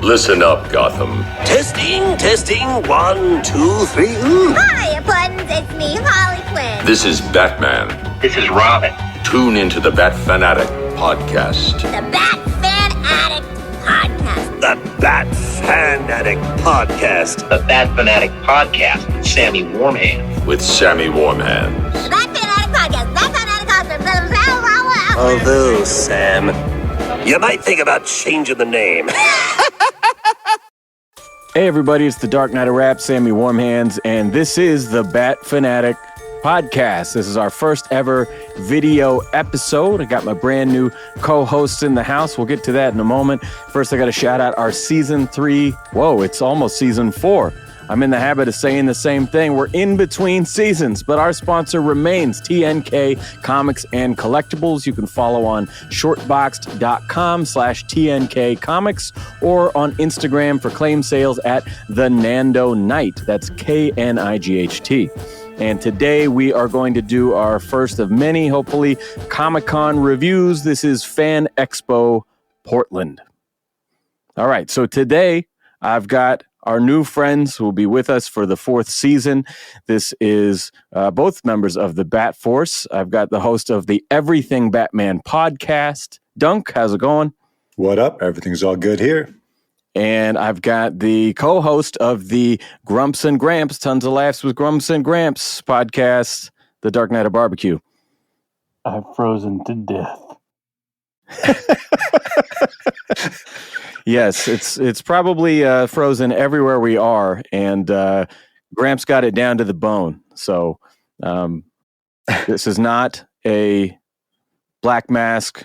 Listen up, Gotham. Testing, 1, 2, 3. Hi, Buttons, it's me, Harley Quinn. This is Batman. This is Robin. Tune into the Bat Fanatic Podcast. The Bat Fan Addict Podcast. The Bat Fanatic Podcast. The Bat Fanatic Podcast with Sammy Warm Hands. With Sammy Warm Hands. The Bat Fan Addict Podcast. Bat Fan Addict Podcast. Although, Sam, you might think about changing the name. Hey everybody, it's the Dark Knight of Rap, Sammy Warm Hands, and this is the Bat Fanatic Podcast. This is our first ever video episode. I got my brand new co-hosts in the house. We'll get to that in a moment. First, I got to shout out our season 3. Whoa, it's almost season 4. I'm in the habit of saying the same thing. We're in between seasons, but our sponsor remains TNK Comics and Collectibles. You can follow on shortboxed.com/TNK Comics or on Instagram for claim sales at the Nando Night. That's KNIGHT. And today we are going to do our first of many, hopefully, Comic-Con reviews. This is Fan Expo Portland. All right, so today I've got our new friends who will be with us for the 4th season. This is both members of the Bat Force. I've got the host of the Everything Batman podcast, Dunk. How's it going? What up? Everything's all good here. And I've got the co-host of the Grumps and Gramps, Tons of Laughs with Grumps and Gramps podcast, The Dark Knight of Barbecue. I've frozen to death. Yes, it's probably frozen everywhere we are, and Gramps got it down to the bone. So this is not a Black Mask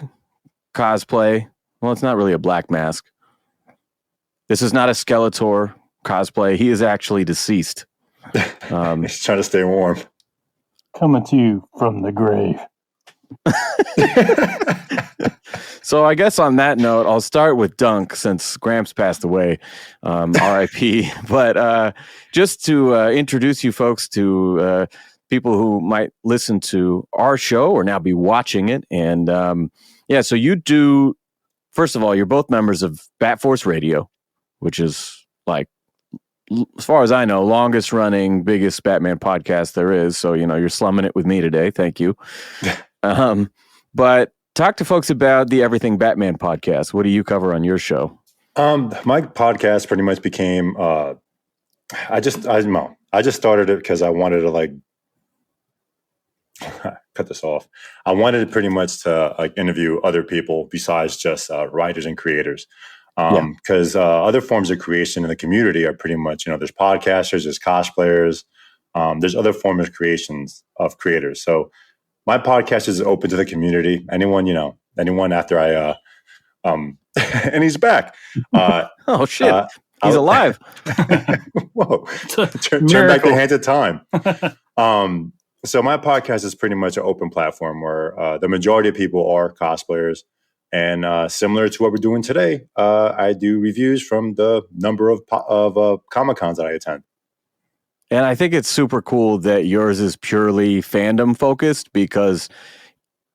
cosplay. Well, it's not really a Black Mask. This is not a Skeletor cosplay. He is actually deceased. He's trying to stay warm. Coming to you from the grave. So I guess on that note, I'll start with Dunk since Gramps passed away, R.I.P. But just to introduce you folks to people who might listen to our show or now be watching it. And so you do, first of all, you're both members of Bat Force Radio, which is like, as far as I know, longest running, biggest Batman podcast there is. So, you're slumming it with me today. Thank you. But talk to folks about the Everything Batman podcast. What do you cover on your show? My podcast pretty much became, I just started it because I wanted to cut this off. I wanted pretty much to interview other people besides just writers and creators. Because other forms of creation in the community are pretty much, there's podcasters, there's cosplayers, there's other forms of creations of creators. So my podcast is open to the community. Anyone after I, and he's back. Oh shit. He's alive. Whoa. Turn back the hands of time. So my podcast is pretty much an open platform where the majority of people are cosplayers. And similar to what we're doing today, I do reviews from the number of Comic-Cons that I attend. And I think it's super cool that yours is purely fandom focused because,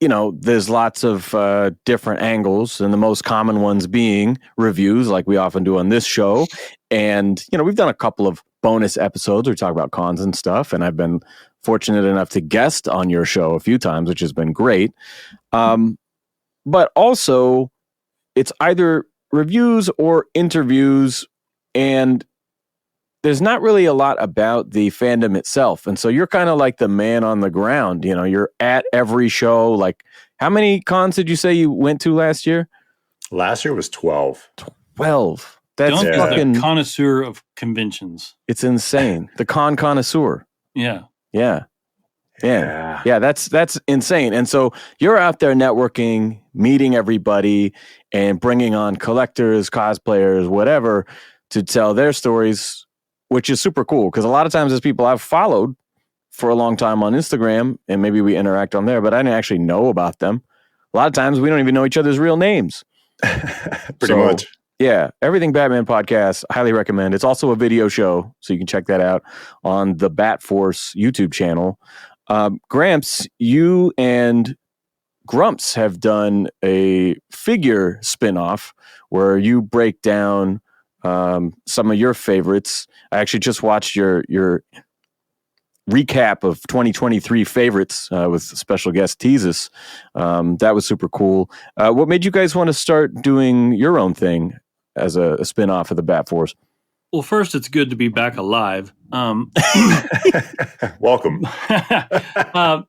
there's lots of different angles, and the most common ones being reviews like we often do on this show. And, we've done a couple of bonus episodes where we talk about cons and stuff, and I've been fortunate enough to guest on your show a few times, which has been great. But also, it's either reviews or interviews, and there's not really a lot about the fandom itself. And so you're kind of like the man on the ground. You're at every show. Like, how many cons did you say you went to last year? Last year was 12. 12. That's fucking the connoisseur of conventions. It's insane. The connoisseur. Yeah. Yeah. Yeah, that's insane. And so you're out there networking, meeting everybody, and bringing on collectors, cosplayers, whatever, to tell their stories, which is super cool. Because a lot of times there's people I've followed for a long time on Instagram, and maybe we interact on there, but I didn't actually know about them. A lot of times we don't even know each other's real names. Pretty much. Yeah, Everything Batman podcast, highly recommend. It's also a video show, so you can check that out on the Bat Force YouTube channel. Gramps, you and Grumps have done a figure spinoff where you break down some of your favorites. I actually just watched your recap of 2023 favorites with special guest Teasus. That was super cool. What made you guys want to start doing your own thing as a spin-off of the Bat Force? Well, first, it's good to be back alive. Welcome.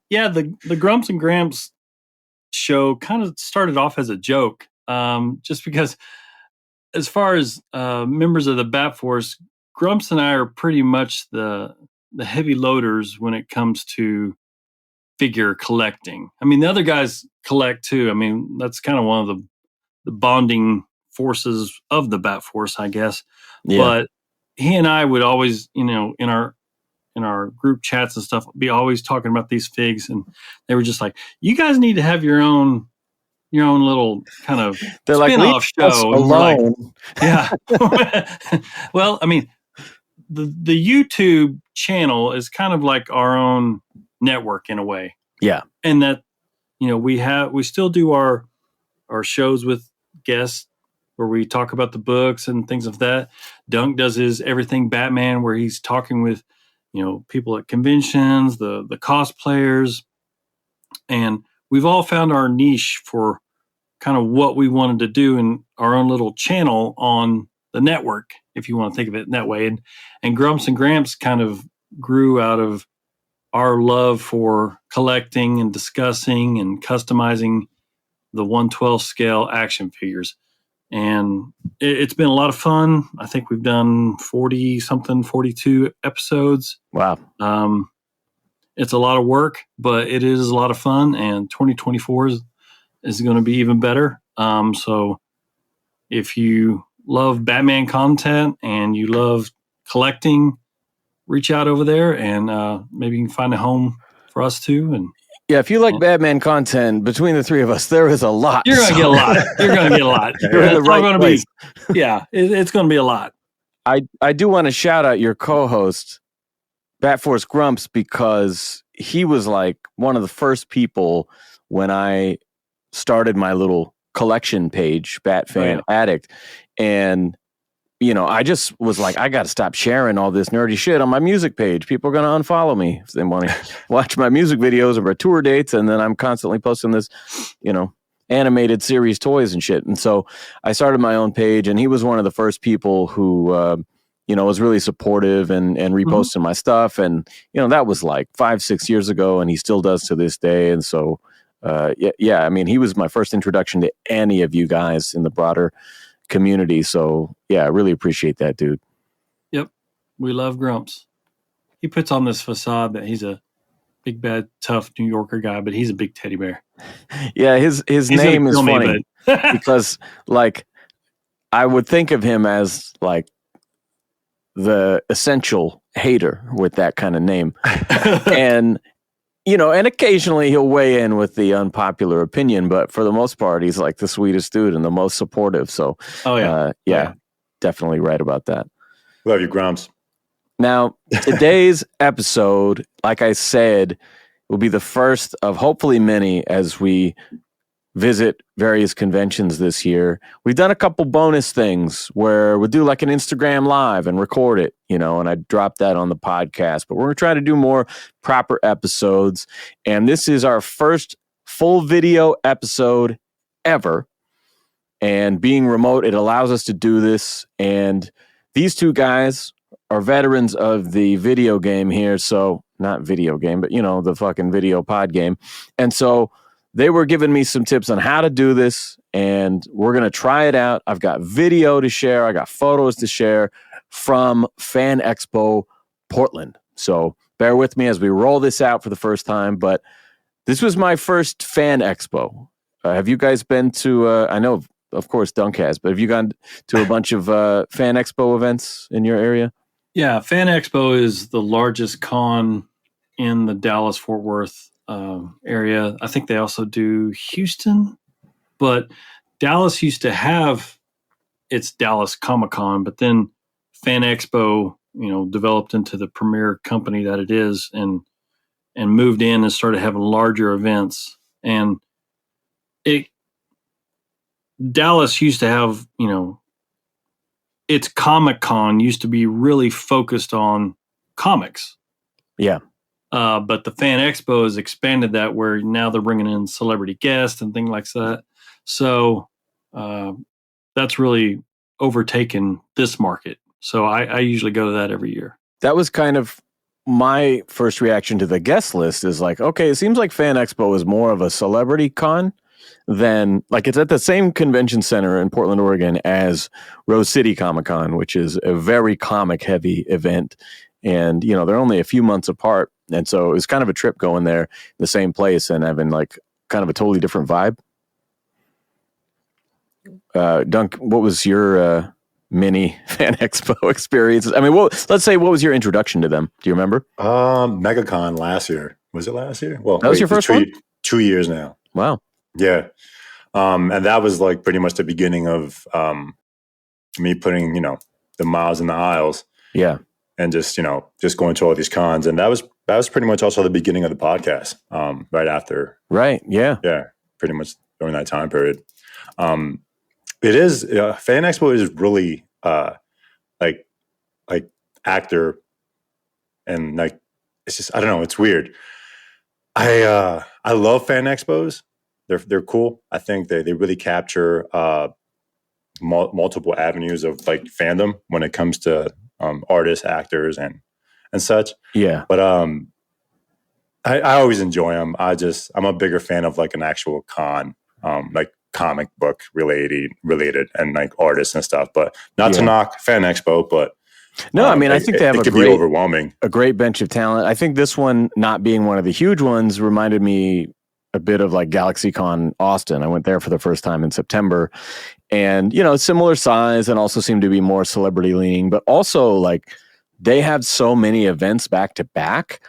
The Grumps and Gramps show kind of started off as a joke, just because as far as members of the Bat Force, Grumps and I are pretty much the heavy loaders when it comes to figure collecting. I mean, the other guys collect too. I mean, that's kind of one of the bonding forces of the Bat Force, I guess. Yeah. But he and I would always, in our group chats and stuff, be always talking about these figs, and they were just like, "You guys need to have your own little kind of spin-off show." Alone. Yeah. Well, I mean, the YouTube channel is kind of like our own network in a way. Yeah. And that, we still do our shows with guests where we talk about the books and things of that. Dunk does his Everything Batman, where he's talking with, people at conventions, the cosplayers. And we've all found our niche for kind of what we wanted to do in our own little channel on the network, if you want to think of it in that way. And Grumps and Gramps kind of grew out of our love for collecting and discussing and customizing the 1/12 scale action figures. And it's been a lot of fun. I think we've done 42 episodes. Wow. It's a lot of work, but it is a lot of fun. And 2024 is going to be even better. So if you love Batman content and you love collecting, reach out over there, and maybe you can find a home for us too. And yeah, if you like Batman content, between the three of us, there is a lot. You're going to get a lot. You're going to get a lot. You're in the right place. It's going to be a lot. I do want to shout out your co-host, Bat Force Grumps, because he was like one of the first people when I started my little collection page, Bat Fan Addict. And, I just was like, I got to stop sharing all this nerdy shit on my music page. People are going to unfollow me if they want to watch my music videos or my tour dates. And then I'm constantly posting this, animated series toys and shit. And so I started my own page, and he was one of the first people who, was really supportive and reposting my stuff. And, that was like 5-6 years ago, and he still does to this day. And so, I mean, he was my first introduction to any of you guys in the broader community. So yeah, I really appreciate that, dude. Yep. We love Grumps. He puts on this facade that he's a big, bad, tough New Yorker guy, but he's a big teddy bear. Yeah. His name is funny because like I would think of him as like the essential hater with that kind of name. And and occasionally he'll weigh in with the unpopular opinion, but for the most part, he's like the sweetest dude and the most supportive. So, definitely right about that. Love you, Grumps. Now, today's episode, like I said, will be the first of hopefully many as we visit various conventions this year. We've done a couple bonus things where we'll do like an Instagram live and record it, and I drop that on the podcast, but we're going to try to do more proper episodes. And this is our first full video episode ever. And being remote, it allows us to do this. And these two guys are veterans of the video game here. So not video game, but the fucking video pod game. And so they were giving me some tips on how to do this, and we're going to try it out. I've got video to share. I got photos to share from Fan Expo Portland. So bear with me as we roll this out for the first time, but this was my first Fan Expo. Have you guys been to, I know, of course, Dunk has, but have you gone to a bunch of Fan Expo events in your area? Yeah, Fan Expo is the largest con in the Dallas-Fort Worth area. I think they also do Houston, but Dallas used to have its Dallas Comic-Con, but then Fan Expo, developed into the premier company that it is, and moved in and started having larger events. And Dallas used to have, its Comic-Con used to be really focused on comics. Yeah. But the Fan Expo has expanded that where now they're bringing in celebrity guests and things like that. So that's really overtaken this market. So I usually go to that every year. That was kind of my first reaction to the guest list is like, okay, it seems like Fan Expo is more of a celebrity con than like it's at the same convention center in Portland, Oregon as Rose City Comic Con, which is a very comic heavy event. And, you know, they're only a few months apart. And so it was kind of a trip going there, the same place, and having like kind of a totally different vibe. Dunk, what was your mini Fan Expo experience? I mean, let's say, what was your introduction to them? Do you remember? MegaCon last year. Was it last year? Well, that was your first one? 2 years now. Wow. Yeah. And that was like pretty much the beginning of me putting, you know, the miles in the aisles. Yeah. And just, you know, just going to all these cons. And that was pretty much also the beginning of the podcast, right after. Right. Yeah. Yeah. Pretty much during that time period. It is, Fan Expo is really like actor and like, it's just, I don't know, it's weird. I love Fan Expos. They're cool. I think they really capture multiple avenues of like fandom when it comes to artists, actors, and such. Yeah. But I always enjoy them. I'm a bigger fan of like an actual con, like comic book related and like artists and stuff. But not to knock Fan Expo, but no, I mean, I think they have it could be overwhelming. A great bench of talent. I think this one, not being one of the huge ones, reminded me a bit of like GalaxyCon Austin. I went there for the first time in September, and, you know, similar size and also seemed to be more celebrity leaning, but also like they had so many events back to back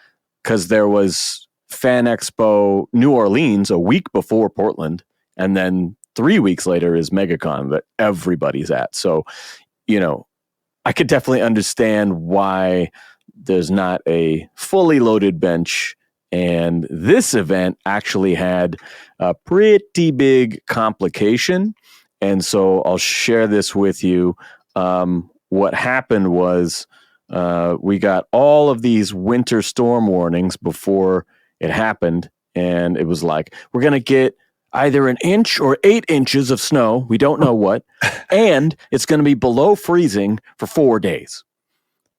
because there was Fan Expo New Orleans a week before Portland. And then 3 weeks later is MegaCon that everybody's at. So, you know, I could definitely understand why there's not a fully loaded bench. And this event actually had a pretty big complication. And so I'll share this with you. What happened was we got all of these winter storm warnings before it happened. And it was like, we're going to get either an inch or 8 inches of snow. We don't know what. And it's going to be below freezing for 4 days.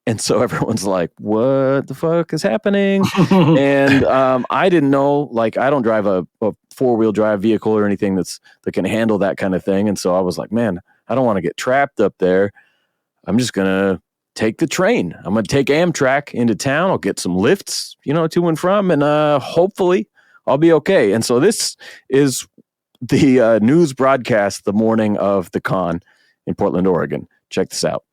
And so everyone's like, what the fuck is happening? And I didn't know, like, I don't drive a 4-wheel drive vehicle or anything that can handle that kind of thing. And so I was like, man, I don't want to get trapped up there. I'm just going to take the train. I'm going to take Amtrak into town. I'll get some lifts, you know, to and from, and hopefully I'll be okay. And so this is the news broadcast the morning of the con in Portland, Oregon. Check this out.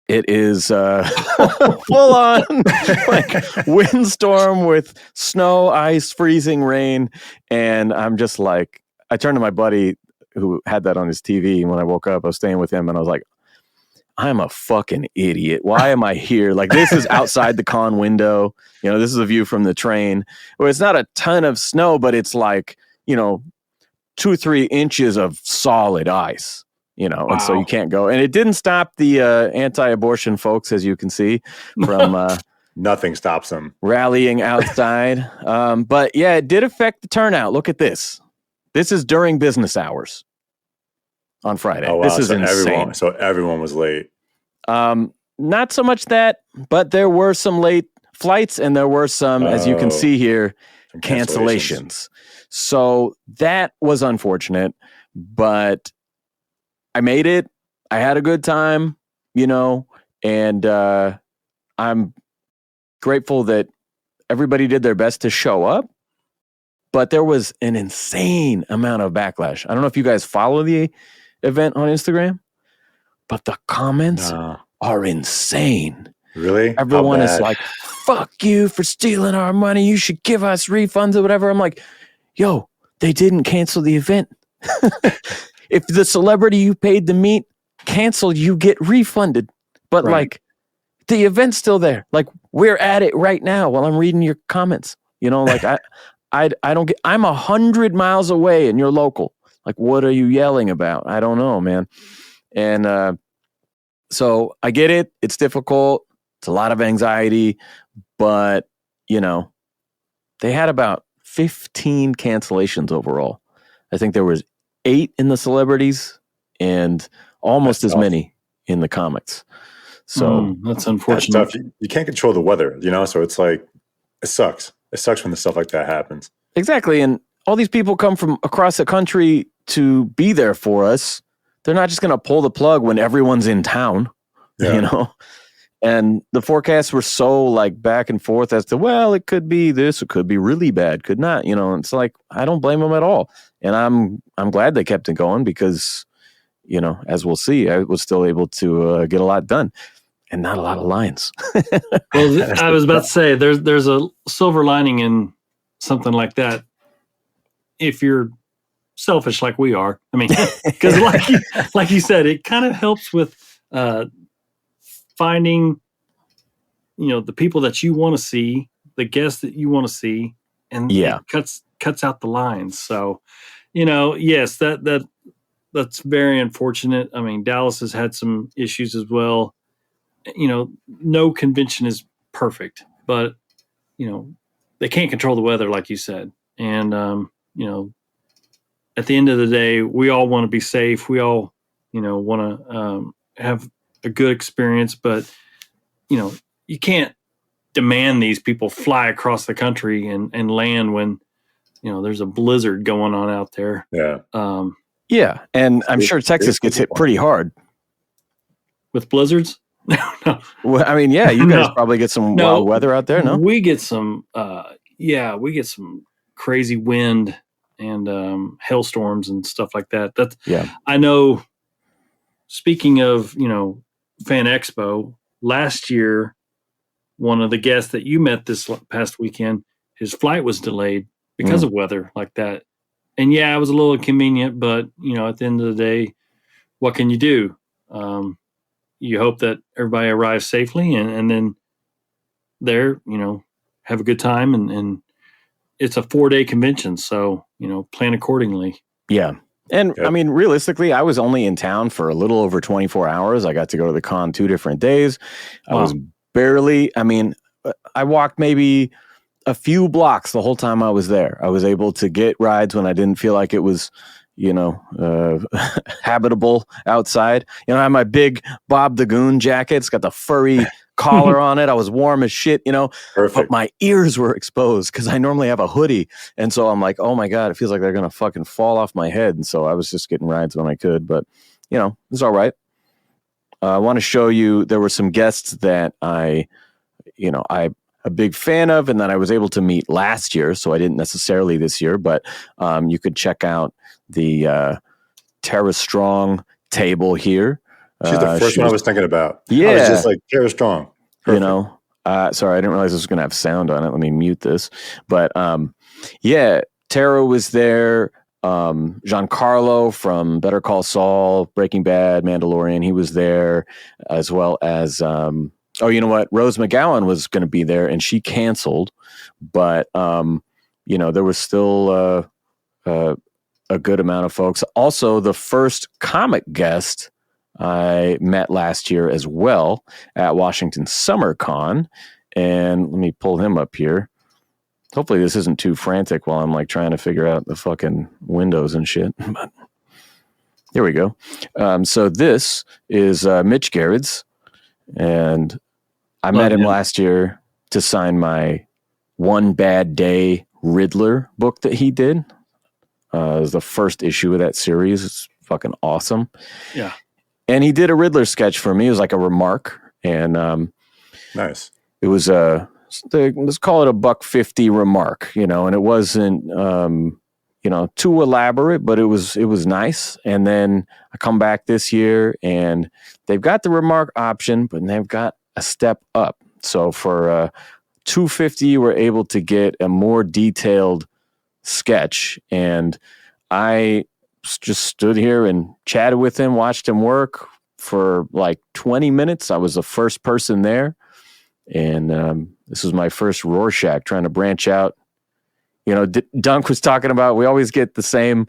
It is full on like windstorm with snow, ice, freezing rain. And I'm just like, I turned to my buddy who had that on his TV. And when I woke up, I was staying with him and I was like, I'm a fucking idiot. Why am I here? Like, this is outside the con window. You know, this is a view from the train where it's not a ton of snow, but it's like, you know, 2 or 3 inches of solid ice. You know, and so you can't go. And it didn't stop the anti-abortion folks, as you can see, from nothing stops them rallying outside. But yeah, it did affect the turnout. Look at this. This is during business hours on Friday. Oh, wow. This is insane. So everyone was late. Not so much that, but there were some late flights and there were some, as you can see here, cancellations. So that was unfortunate, but I made it. I had a good time, you know, and I'm grateful that everybody did their best to show up. But there was an insane amount of backlash. I don't know if you guys follow the event on Instagram, but the comments are insane. Really? Everyone is like, fuck you for stealing our money. You should give us refunds or whatever. I'm like, yo, they didn't cancel the event. If the celebrity you paid to meet canceled, you get refunded. But like, the event's still there. Like, we're at it right now while I'm reading your comments. You know, like I don't get. I'm 100 miles away and you're local. Like, what are you yelling about? I don't know, man. And So I get it. It's difficult. It's a lot of anxiety, but they had about 15 cancellations overall. I think there was 8 in the celebrities and almost as many in the comics. So that's unfortunate. That's tough. You can't control the weather, so it's like, it sucks. It sucks when stuff like that happens. Exactly. And all these people come from across the country to be there for us. They're not just going to pull the plug when everyone's in town, And the forecasts were so like back and forth as to, well, it could be this, it could be really bad, could not, It's like, I don't blame them at all. And I'm glad they kept it going because, as we'll see, I was still able to get a lot done and not a lot of lines. Well, I was about to say there's a silver lining in something like that. If you're selfish like we are, I mean, because like you said, it kind of helps with finding, the people that you want to see, the guests that you want to see, and it cuts out the lines. So, yes, that's very unfortunate. I mean, Dallas has had some issues as well. No convention is perfect, but they can't control the weather, like you said, and at the end of the day, we all want to be safe. We all, want to have a good experience, but you can't demand these people fly across the country and land when there's a blizzard going on out there. Yeah, and I'm sure Texas gets hit pretty hard with blizzards. No. Well, I mean, yeah, you guys probably get some wild weather out there. No, we get some. We get some crazy wind and hailstorms and stuff like that. I know. Speaking of Fan Expo, last year, one of the guests that you met this past weekend, his flight was delayed because of weather like that. And it was a little inconvenient, but at the end of the day, what can you do? You hope that everybody arrives safely and then there, have a good time. And it's a 4-day convention. So, plan accordingly. Yeah. And I mean, realistically, I was only in town for a little over 24 hours. I got to go to the con 2 different days. Wow. I was I walked maybe a few blocks the whole time I was there. I was able to get rides when I didn't feel like it was, habitable outside. I had my big Bob the Goon jacket. It's got the furry collar on it. I was warm as shit, Perfect. But my ears were exposed because I normally have a hoodie. And so I'm like, oh my God, it feels like they're going to fucking fall off my head. And so I was just getting rides when I could, but it's all right. I want to show you, there were some guests that I'm a big fan of and that I was able to meet last year. So I didn't necessarily this year, but you could check out the Tara Strong table here. She's the first one I was thinking about. Yeah. I was just like, Tara Strong. Perfect. Sorry, I didn't realize this was going to have sound on it. Let me mute this. But Tara was there. Giancarlo from Better Call Saul, Breaking Bad, Mandalorian, he was there, as well as, you know what? Rose McGowan was going to be there and she canceled. But, there was still a good amount of folks. Also, the first comic guest I met last year as well at Washington Summer Con. And let me pull him up here. Hopefully this isn't too frantic while I'm like trying to figure out the fucking windows and shit. But here we go. So this is Mitch Gerrits. And I met him last year to sign my One Bad Day Riddler book that he did. It was the first issue of that series. It's fucking awesome. Yeah. And he did a Riddler sketch for me. It was like a remark. And nice. It was let's call it a $1.50 remark, and it wasn't too elaborate, but it was nice. And then I come back this year and they've got the remark option, but they've got a step up. So for $2.50, we're able to get a more detailed sketch. And I just stood here and chatted with him, watched him work for like 20 minutes. I was the first person there. And this was my first Rorschach trying to branch out. Dunk was talking about, we always get the same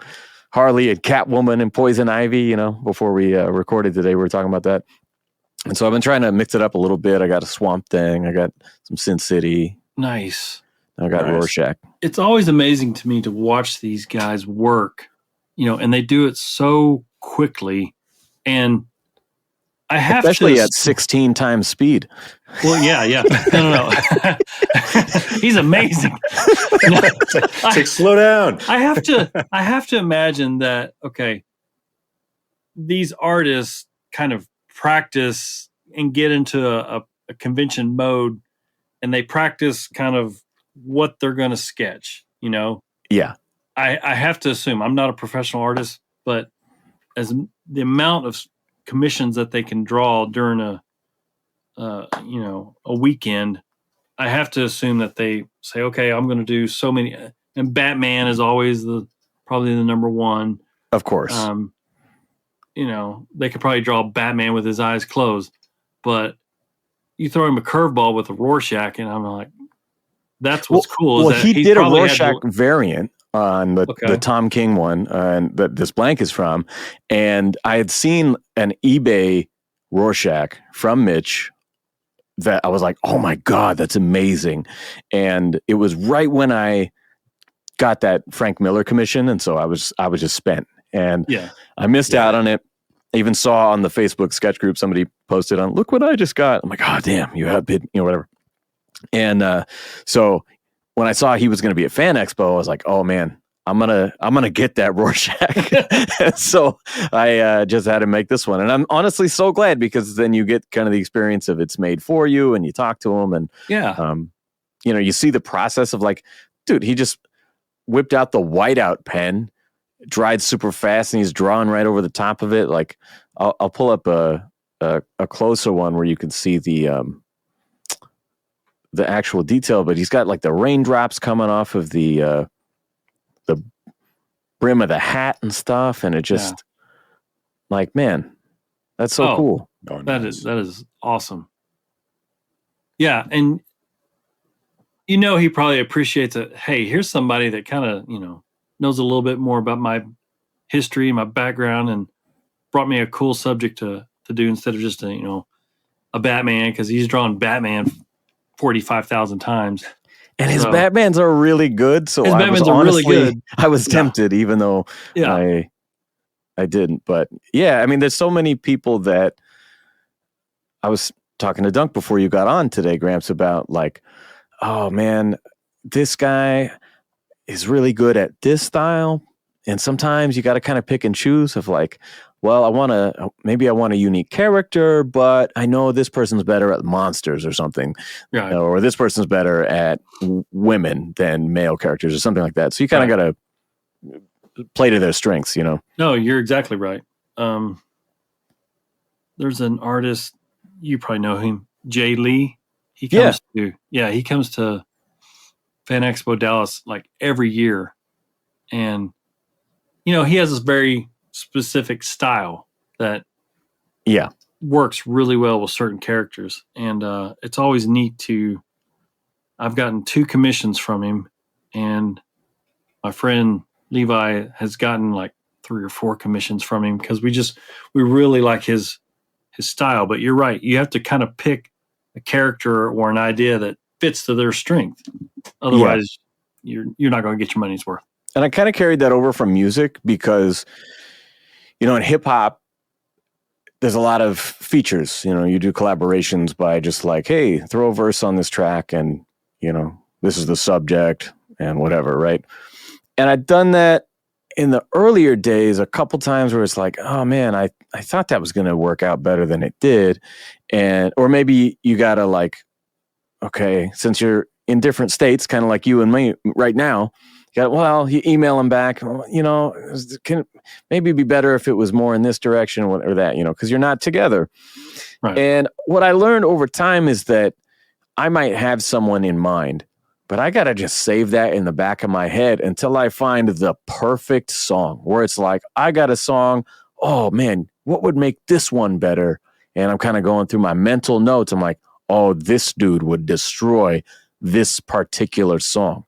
Harley and Catwoman and Poison Ivy, before we recorded today, we were talking about that. And so I've been trying to mix it up a little bit. I got a Swamp Thing. I got some Sin City. Nice. I got Rorschach. It's always amazing to me to watch these guys work, and they do it so quickly. And I have especially to, at 16 times speed. Well, yeah. No. He's amazing. Slow down. I have to imagine that, okay, these artists kind of practice and get into a convention mode, and they practice kind of what they're going to sketch, Yeah. I have to assume, I'm not a professional artist, but as the amount of commissions that they can draw during a weekend, I have to assume that they say, okay, I'm going to do so many. And Batman is always probably the number one. Of course. They could probably draw Batman with his eyes closed, but you throw him a curveball with a Rorschach, and I'm like, that's what's cool. Well, he did a Rorschach variant on the Tom King one, and that this blank is from. And I had seen an eBay Rorschach from Mitch that I was like, oh my God, that's amazing. And it was right when I got that Frank Miller commission. And so I was just spent, and I missed out on it. I even saw on the Facebook sketch group, somebody posted on, look what I just got. I'm like, oh damn, you have bid, whatever. And so when I saw he was going to be at Fan Expo, I was like, oh man, I'm gonna get that Rorschach. So I just had to make this one, and I'm honestly so glad, because then you get kind of the experience of it's made for you, and you talk to him, and you see the process of like, dude, he just whipped out the whiteout pen, dried super fast, and he's drawing right over the top of it. Like I'll pull up a closer one where you can see the actual detail, but he's got like the raindrops coming off of the brim of the hat and stuff, and it just like, man, that's so cool. Oh, that is awesome. Yeah, and he probably appreciates it. Hey, here's somebody that kind of knows a little bit more about my history, my background, and brought me a cool subject to do instead of just a Batman, because he's drawn Batman 45,000 times. And his Batmans are really good. So I was tempted, even though I didn't. But yeah, I mean, there's so many people that I was talking to Dunk before you got on today, Gramps, about like, oh man, this guy is really good at this style. And sometimes you got to kind of pick and choose of like, well, I want a unique character, but I know this person's better at monsters or something, or this person's better at women than male characters or something like that. So you kind of got to play to their strengths, No, you're exactly right. There's an artist, you probably know him, Jay Lee. He comes to Fan Expo Dallas like every year, and he has this very specific style that works really well with certain characters, and it's always neat I've gotten 2 commissions from him, and my friend Levi has gotten like 3 or 4 commissions from him, because we really like his style. But you're right, you have to kind of pick a character or an idea that fits to their strength, otherwise you're not going to get your money's worth. And I kind of carried that over from music, because in hip hop, there's a lot of features. You do collaborations by just like, hey, throw a verse on this track, and this is the subject and whatever, right? And I'd done that in the earlier days a couple times, where it's like, oh man, I thought that was going to work out better than it did, or maybe you gotta like, okay, since you're in different states, kind of like you and me right now. You email him back, can maybe be better if it was more in this direction or that, because you're not together. Right. And what I learned over time is that I might have someone in mind, but I got to just save that in the back of my head until I find the perfect song, where it's like, I got a song, oh man, what would make this one better? And I'm kind of going through my mental notes. I'm like, oh, this dude would destroy this particular song.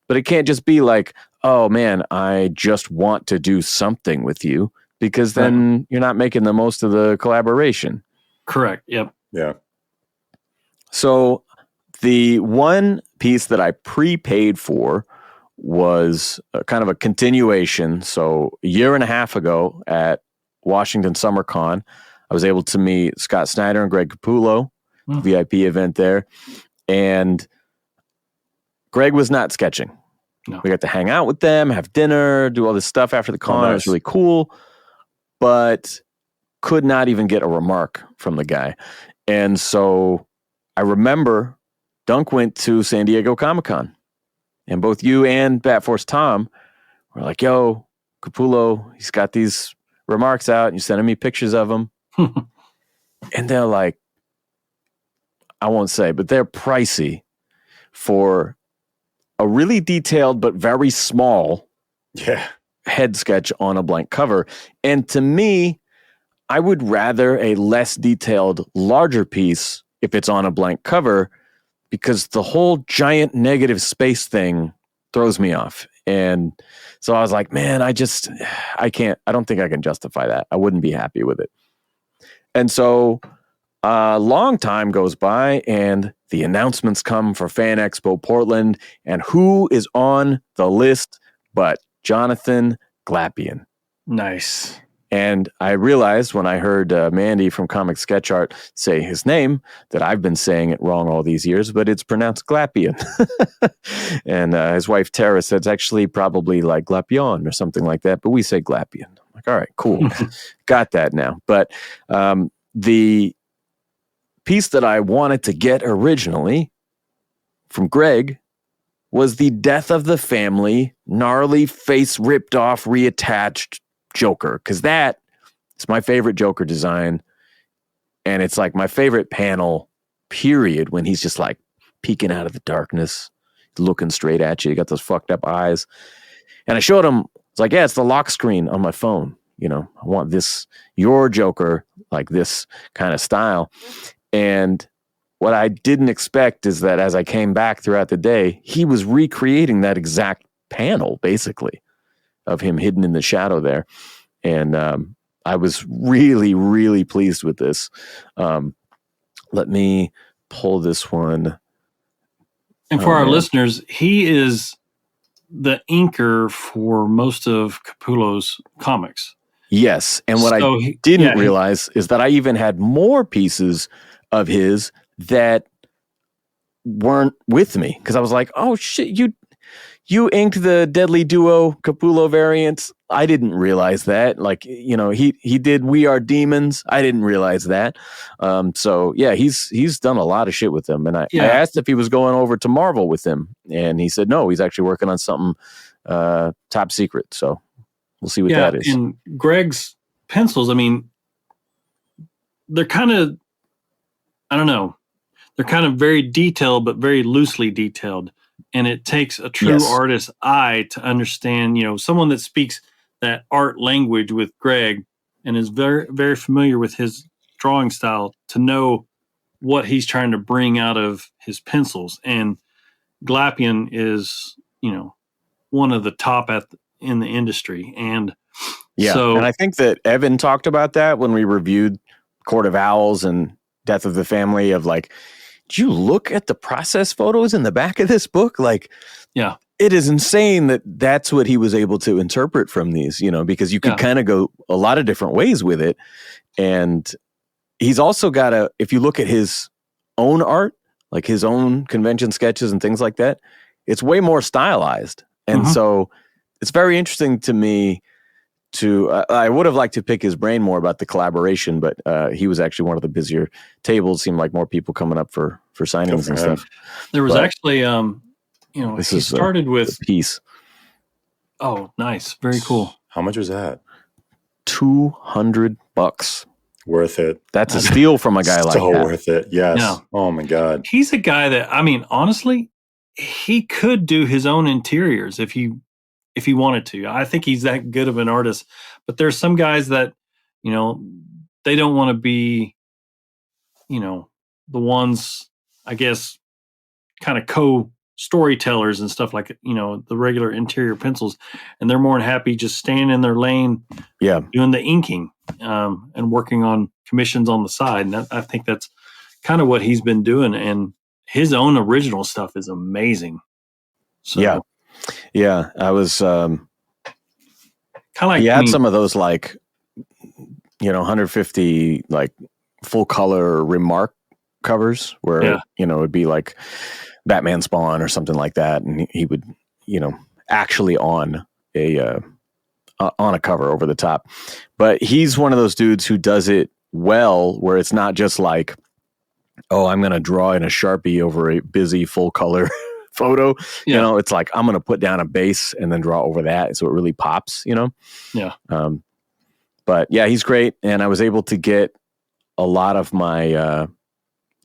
But it can't just be like, oh man, I just want to do something with you, because then you're not making the most of the collaboration. Correct. Yep. Yeah. So the one piece that I prepaid for was kind of a continuation. So a year and a half ago at Washington Summer Con, I was able to meet Scott Snyder and Greg Capullo, VIP event there. And Greg was not sketching. No. We got to hang out with them, have dinner, do all this stuff after the con. Nice. It was really cool, but could not even get a remark from the guy. And so I remember Dunk went to San Diego Comic-Con, and both you and Batforce Tom were like, yo, Capullo, he's got these remarks out, and you're sending me pictures of them. And they're like, I won't say, but they're pricey for a really detailed but very small head sketch on a blank cover. And to me, I would rather a less detailed, larger piece if it's on a blank cover, because the whole giant negative space thing throws me off. And so I was like, man, I don't think I can justify that. I wouldn't be happy with it. And so a long time goes by and the announcements come for Fan Expo Portland, and who is on the list but Jonathan Glapion. Nice. And I realized when I heard Mandy from Comic Sketch Art say his name that I've been saying it wrong all these years, but it's pronounced Glapion. And his wife Tara said it's actually probably like Glapion or something like that, but we say Glapion. I'm like, all right, cool. Got that now. But the piece that I wanted to get originally from Greg was the Death of the Family, gnarly face ripped off, reattached Joker, because that is my favorite Joker design, and it's like my favorite panel period, when he's just like peeking out of the darkness, looking straight at you. You got those fucked up eyes. And I showed him, it's like, yeah, it's the lock screen on my phone. You know, I want this, your Joker, like this kind of style. And what I didn't expect is that as I came back throughout the day, he was recreating that exact panel, basically, of him hidden in the shadow there. And I was really, really pleased with this. Let me pull this one. And for our listeners, he is the inker for most of Capullo's comics. Yes. And what I didn't realize is that I even had more pieces of his that weren't with me, because I was like, oh shit, you inked the Deadly Duo Capullo variants. I didn't realize that. Like, you know, he did We Are Demons. I didn't realize that. So yeah, he's done a lot of shit with them. And I asked if he was going over to Marvel with them, and he said no, he's actually working on something top secret. So we'll see what that is. And Greg's pencils, I mean, they're kind of, I don't know, they're kind of very detailed, but very loosely detailed. And it takes a true artist's eye to understand, you know, someone that speaks that art language with Greg and is very, very familiar with his drawing style to know what he's trying to bring out of his pencils. And Glapion is, you know, one of the top in the industry. And and I think that Evan talked about that when we reviewed Court of Owls and Death of the Family, of like, did you look at the process photos in the back of this book? Like, yeah, it is insane that that's what he was able to interpret from these, you know, because you could kind of go a lot of different ways with it. And he's also got if you look at his own art, like his own convention sketches and things like that, it's way more stylized. And so it's very interesting to me I would have liked to pick his brain more about the collaboration, but he was actually one of the busier tables. Seemed like more people coming up for signings and stuff. There was actually, you know, he started with a piece. Oh, nice. Very cool. How much was that? $200. Worth it. That's a steal from a guy like that. So worth it. Yes. Yeah. Oh my God. He's a guy that, I mean, honestly, he could do his own interiors if he wanted to. I think he's that good of an artist. But there's some guys that, you know, they don't want to be, you know, the ones, I guess, kind of co-storytellers and stuff like, you know, the regular interior pencils. And they're more than happy just staying in their lane, doing the inking. and working on commissions on the side. And I think that's kind of what he's been doing. And his own original stuff is amazing. So, yeah. I was kind of like he had some of those like 150 like full color remark covers where it'd be like Batman Spawn or something like that, and he would actually on a cover over the top. But he's one of those dudes who does it well, where it's not just like, oh, I'm going to draw in a Sharpie over a busy full color photo. It's like, I'm going to put down a base and then draw over that. So it really pops, Yeah. But yeah, he's great. And I was able to get a lot of my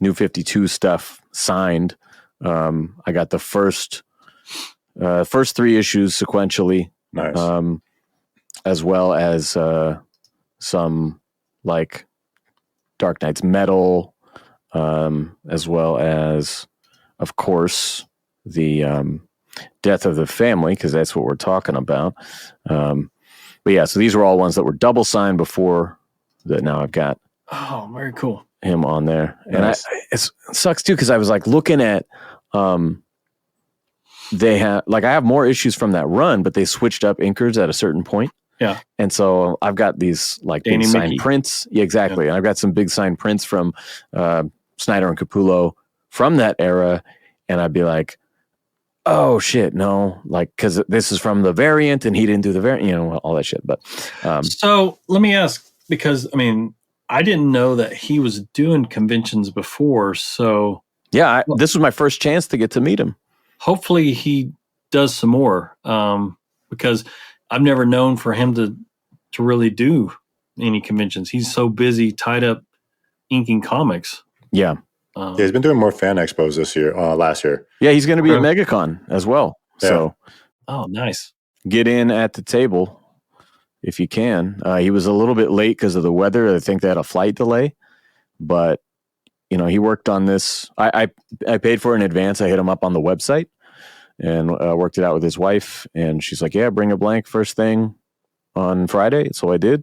New 52 stuff signed. I got the first 3 issues sequentially. Nice. As well as some like Dark Knight's Metal, as well as, of course, the Death of the Family, because that's what we're talking about. But yeah, so these were all ones that were double signed before that. Now I've got very cool him on there. Nice. And it sucks too, because I was like looking at they have like I have more issues from that run, but they switched up inkers at a certain point. Yeah. And so I've got these like Danny big signed Mickey. prints. Yeah, exactly. And I've got some big signed prints from Snyder and Capullo from that era. And I'd be like, oh shit, no, like, cause this is from the variant and he didn't do the variant, all that shit. But so let me ask, because I didn't know that he was doing conventions before. So yeah, this was my first chance to get to meet him. Hopefully he does some more, because I've never known for him to really do any conventions. He's so busy, tied up inking comics. Yeah. He's been doing more fan expos this year, last year. Yeah, he's going to be at MegaCon as well. Yeah. So, oh, nice. Get in at the table if you can. He was a little bit late because of the weather. I think they had a flight delay, but he worked on this. I paid for it in advance. I hit him up on the website and worked it out with his wife. And she's like, yeah, bring a blank first thing on Friday. So I did.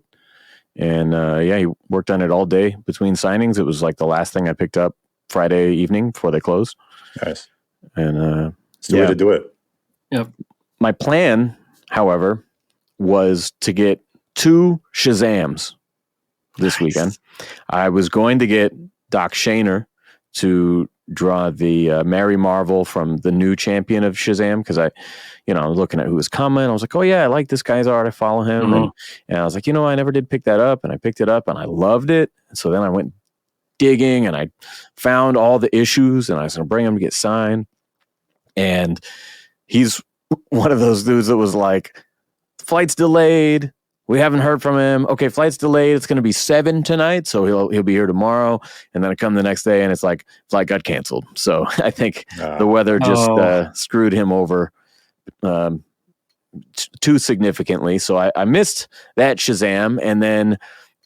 And he worked on it all day between signings. It was like the last thing I picked up Friday evening before they closed. Nice. And it's the way to do it. Yep. My plan, however, was to get 2 Shazams this weekend. I was going to get Doc Shaner to draw the Mary Marvel from the new champion of Shazam, because I was looking at who was coming. I was like, oh yeah, I like this guy's art. I follow him. Mm-hmm. And I was like, I never did pick that up. And I picked it up and I loved it. And so then I went digging and I found all the issues and I was going to bring him to get signed. And he's one of those dudes that was like, flight's delayed. We haven't heard from him. Okay, flight's delayed. It's going to be 7 tonight, so he'll be here tomorrow. And then I come the next day, and it's like flight got canceled. So I think the weather just screwed him over too significantly. So I missed that Shazam. And then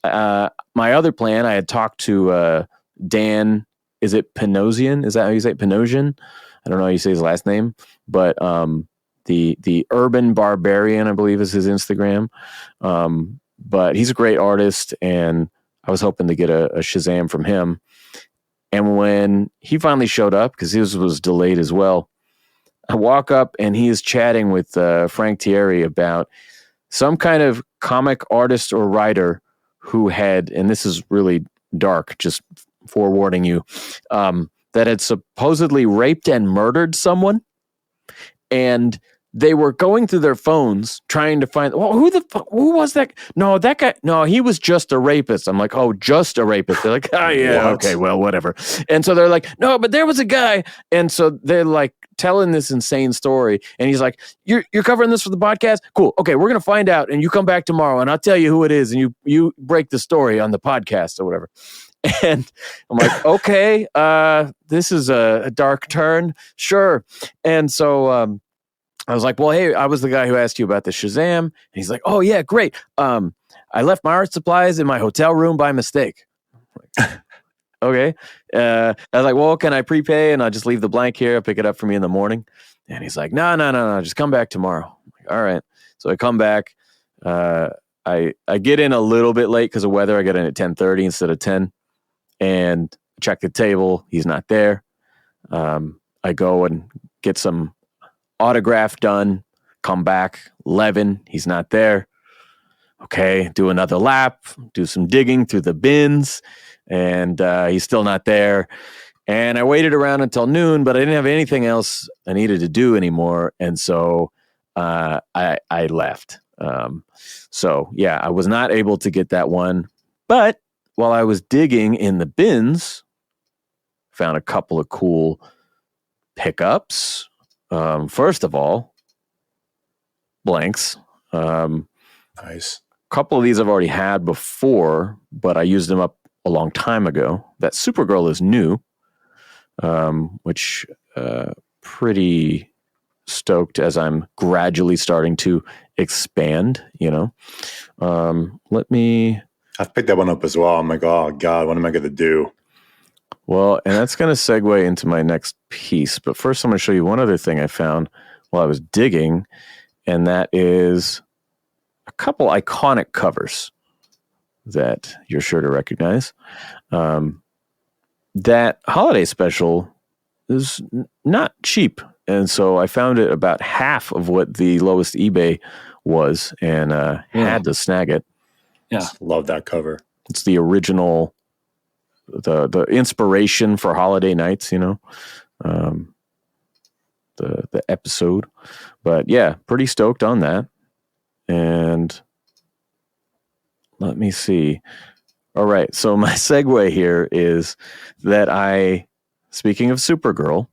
my other plan, I had talked to Dan. Is it Panosian? Is that how you say it? Panosian? I don't know how you say his last name, but the Urban Barbarian, I believe, is his Instagram. But he's a great artist, and I was hoping to get a Shazam from him. And when he finally showed up, because his was delayed as well, I walk up and he is chatting with Frank Thierry about some kind of comic artist or writer who had, and this is really dark, just forewarning you, that had supposedly raped and murdered someone. And they were going through their phones trying to find, well, who was that? No, that guy, no, he was just a rapist. I'm like, oh, just a rapist. They're like, oh yeah, okay, well, whatever. And so they're like, no, but there was a guy. And so they're like telling this insane story. And he's like, you're covering this for the podcast? Cool. Okay, we're going to find out. And you come back tomorrow and I'll tell you who it is. And you break the story on the podcast or whatever. And I'm like, okay, this is a dark turn. Sure. And so, I was like, well, hey, I was the guy who asked you about the Shazam. And he's like, oh, yeah, great. I left my art supplies in my hotel room by mistake. Okay. I was like, well, can I prepay? And I'll just leave the blank here. I'll pick it up for me in the morning. And he's like, no. Just come back tomorrow. I'm like, all right. So I come back. I I get in a little bit late because of weather. I get in at 10:30 instead of 10, and check the table. He's not there. I go and get some autograph done. Come back 11. He's not there. Okay, do another lap. Do some digging through the bins, and he's still not there. And I waited around until noon, but I didn't have anything else I needed to do anymore, and so I left. So yeah, I was not able to get that one. But while I was digging in the bins, found a couple of cool pickups. First of all, blanks. Nice. A couple of these I've already had before, but I used them up a long time ago. That Supergirl is new, which pretty stoked as I'm gradually starting to expand, Let me... I've picked that one up as well. I'm like, oh, God, what am I going to do? Well, and that's going to segue into my next piece. But first, I'm going to show you one other thing I found while I was digging, and that is a couple iconic covers that you're sure to recognize. That holiday special is not cheap. And so I found it about half of what the lowest eBay was, and had to snag it. Yeah. Love that cover. It's the original, the inspiration for holiday nights, the episode. But yeah, pretty stoked on that. And let me see. All right. So my segue here is that speaking of Supergirl,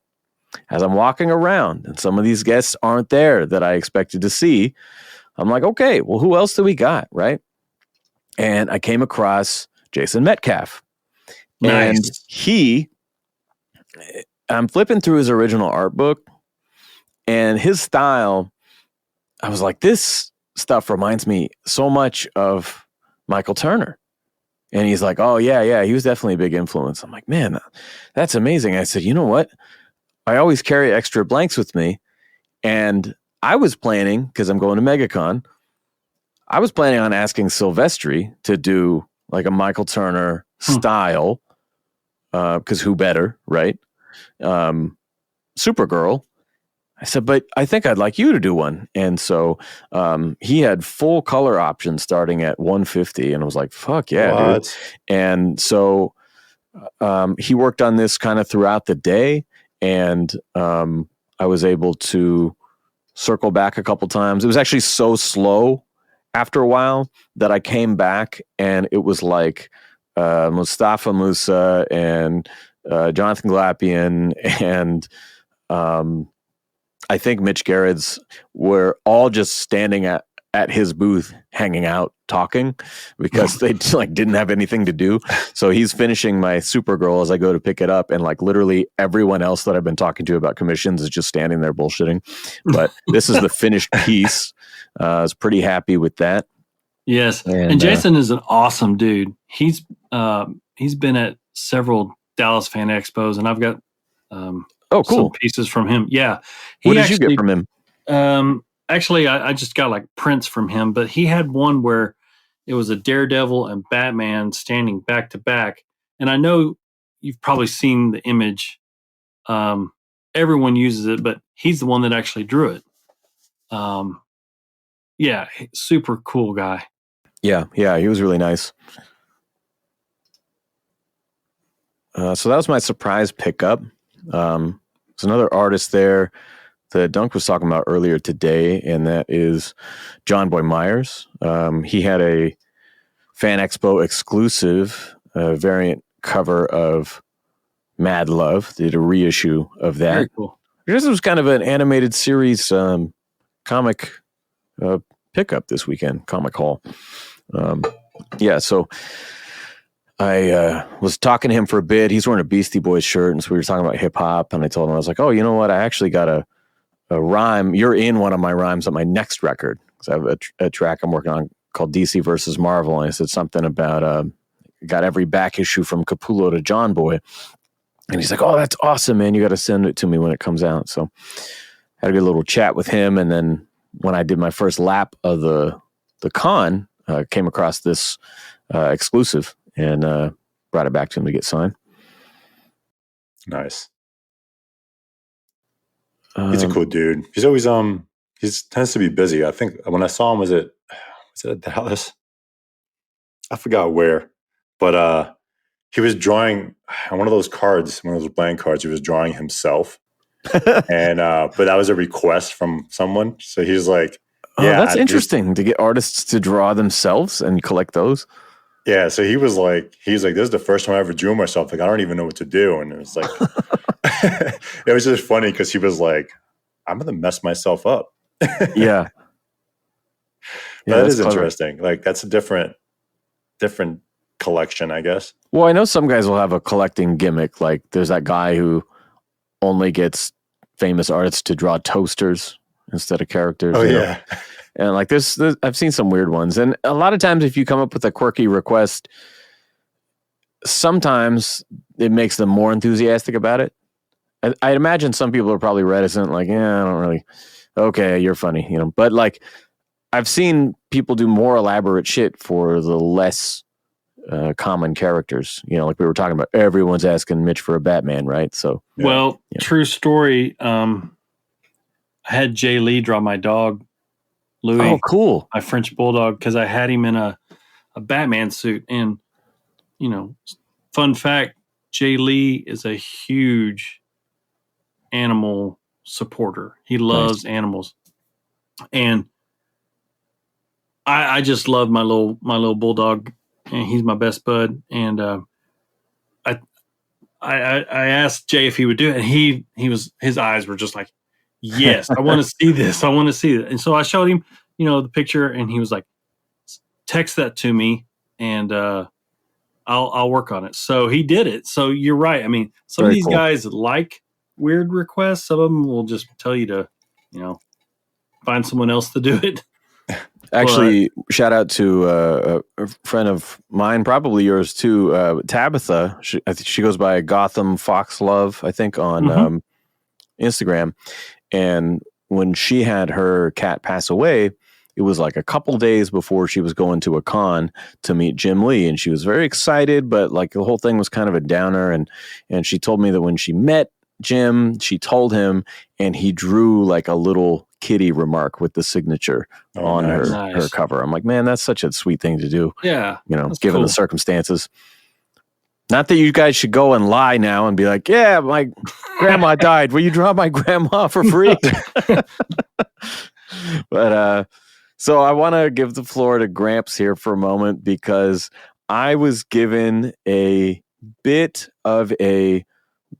as I'm walking around and some of these guests aren't there that I expected to see, I'm like, okay, well, who else do we got? Right. And I came across Jason Metcalf. Nice. And I'm flipping through his original art book, and his style, I was like, this stuff reminds me so much of Michael Turner. And he's like, oh, yeah, he was definitely a big influence. I'm like, man, that's amazing. I said, you know what? I always carry extra blanks with me. And I was planning, because I'm going to MegaCon, I was planning on asking Silvestri to do like a Michael Turner style, because who better, right? Supergirl. I said, but I think I'd like you to do one. And so he had full color options starting at $150, and I was like, fuck yeah, dude. And so he worked on this kind of throughout the day, and I was able to circle back a couple times. It was actually so slow after a while that I came back, and it was like Mustafa Musa and Jonathan Glapion and I think Mitch Gerrits were all just standing at his booth, hanging out, talking, because they didn't have anything to do. So he's finishing my Supergirl as I go to pick it up, and like literally everyone else that I've been talking to about commissions is just standing there bullshitting. But this is the finished piece. I was pretty happy with that. Yes, and Jason is an awesome dude. He's been at several Dallas Fan Expos, and I've got cool some pieces from him. Yeah, what did you get from him? Actually, I just got like prints from him, but he had one where it was a Daredevil and Batman standing back to back, and I know you've probably seen the image. Everyone uses it, but he's the one that actually drew it. Yeah, super cool guy. Yeah, he was really nice. So that was my surprise pickup. There's another artist there that Dunk was talking about earlier today, and that is John Boy Myers. He had a Fan Expo exclusive variant cover of Mad Love. Did a reissue of that. Very cool. This was kind of an animated series comic pickup this weekend, Comic Hall. So I was talking to him for a bit. He's wearing a Beastie Boys shirt, and so we were talking about hip hop, and I told him, I was like, oh, you know what? I actually got a rhyme. You're in one of my rhymes on my next record, because I have a track I'm working on called DC versus Marvel, and I said something about got every back issue from Capullo to John Boy. And he's like, oh, that's awesome, man. You got to send it to me when it comes out. So had a good little chat with him, and then when I did my first lap of the con, came across this exclusive and brought it back to him to get signed. Nice. He's a cool dude. He's always he tends to be busy. I think when I saw him, was it at Dallas? I forgot where, but he was drawing on one of those cards, one of those blank cards. He was drawing himself, and but that was a request from someone. So he's like, "Yeah, that's interesting to get artists to draw themselves and collect those." Yeah, so he was like, "This is the first time I ever drew myself. Like, I don't even know what to do." And it was like, it was just funny because he was like, "I'm gonna mess myself up." Yeah. That is interesting. Like, that's a different collection, I guess. Well, I know some guys will have a collecting gimmick. Like, there's that guy who only gets famous artists to draw toasters instead of characters. Oh, yeah. And like there's I've seen some weird ones. And a lot of times if you come up with a quirky request, sometimes it makes them more enthusiastic about it. I'd imagine some people are probably reticent, like, yeah, I don't really, okay, you're funny, But like, I've seen people do more elaborate shit for the less common characters. Like we were talking about, everyone's asking Mitch for a Batman, right? So, True story. I had Jay Lee draw my dog, Louis. Oh, cool. My French bulldog, because I had him in a Batman suit. And, fun fact, Jay Lee is a huge animal supporter. He loves animals. And I just love my little bulldog, and he's my best bud. And I asked Jay if he would do it, and his eyes were just like, yes, I want to see this. I want to see it. And so I showed him, the picture, and he was like, text that to me, and I'll work on it. So he did it. So you're right. I mean, some of these guys like weird requests. Some of them will just tell you to, find someone else to do it. Actually, shout out to a friend of mine, probably yours too, Tabitha. I think she goes by Gotham Fox Love, I think, on Instagram. And when she had her cat pass away, it was like a couple days before she was going to a con to meet Jim Lee. And she was very excited, but like the whole thing was kind of a downer. And she told me that when she met Jim, she told him, and he drew like a little kitty remark with the signature on her cover. I'm like, man, that's such a sweet thing to do. Yeah. Given the circumstances. Not that you guys should go and lie now and be like, yeah, my grandma died. Will you draw my grandma for free? But so I want to give the floor to Gramps here for a moment, because I was given a bit of a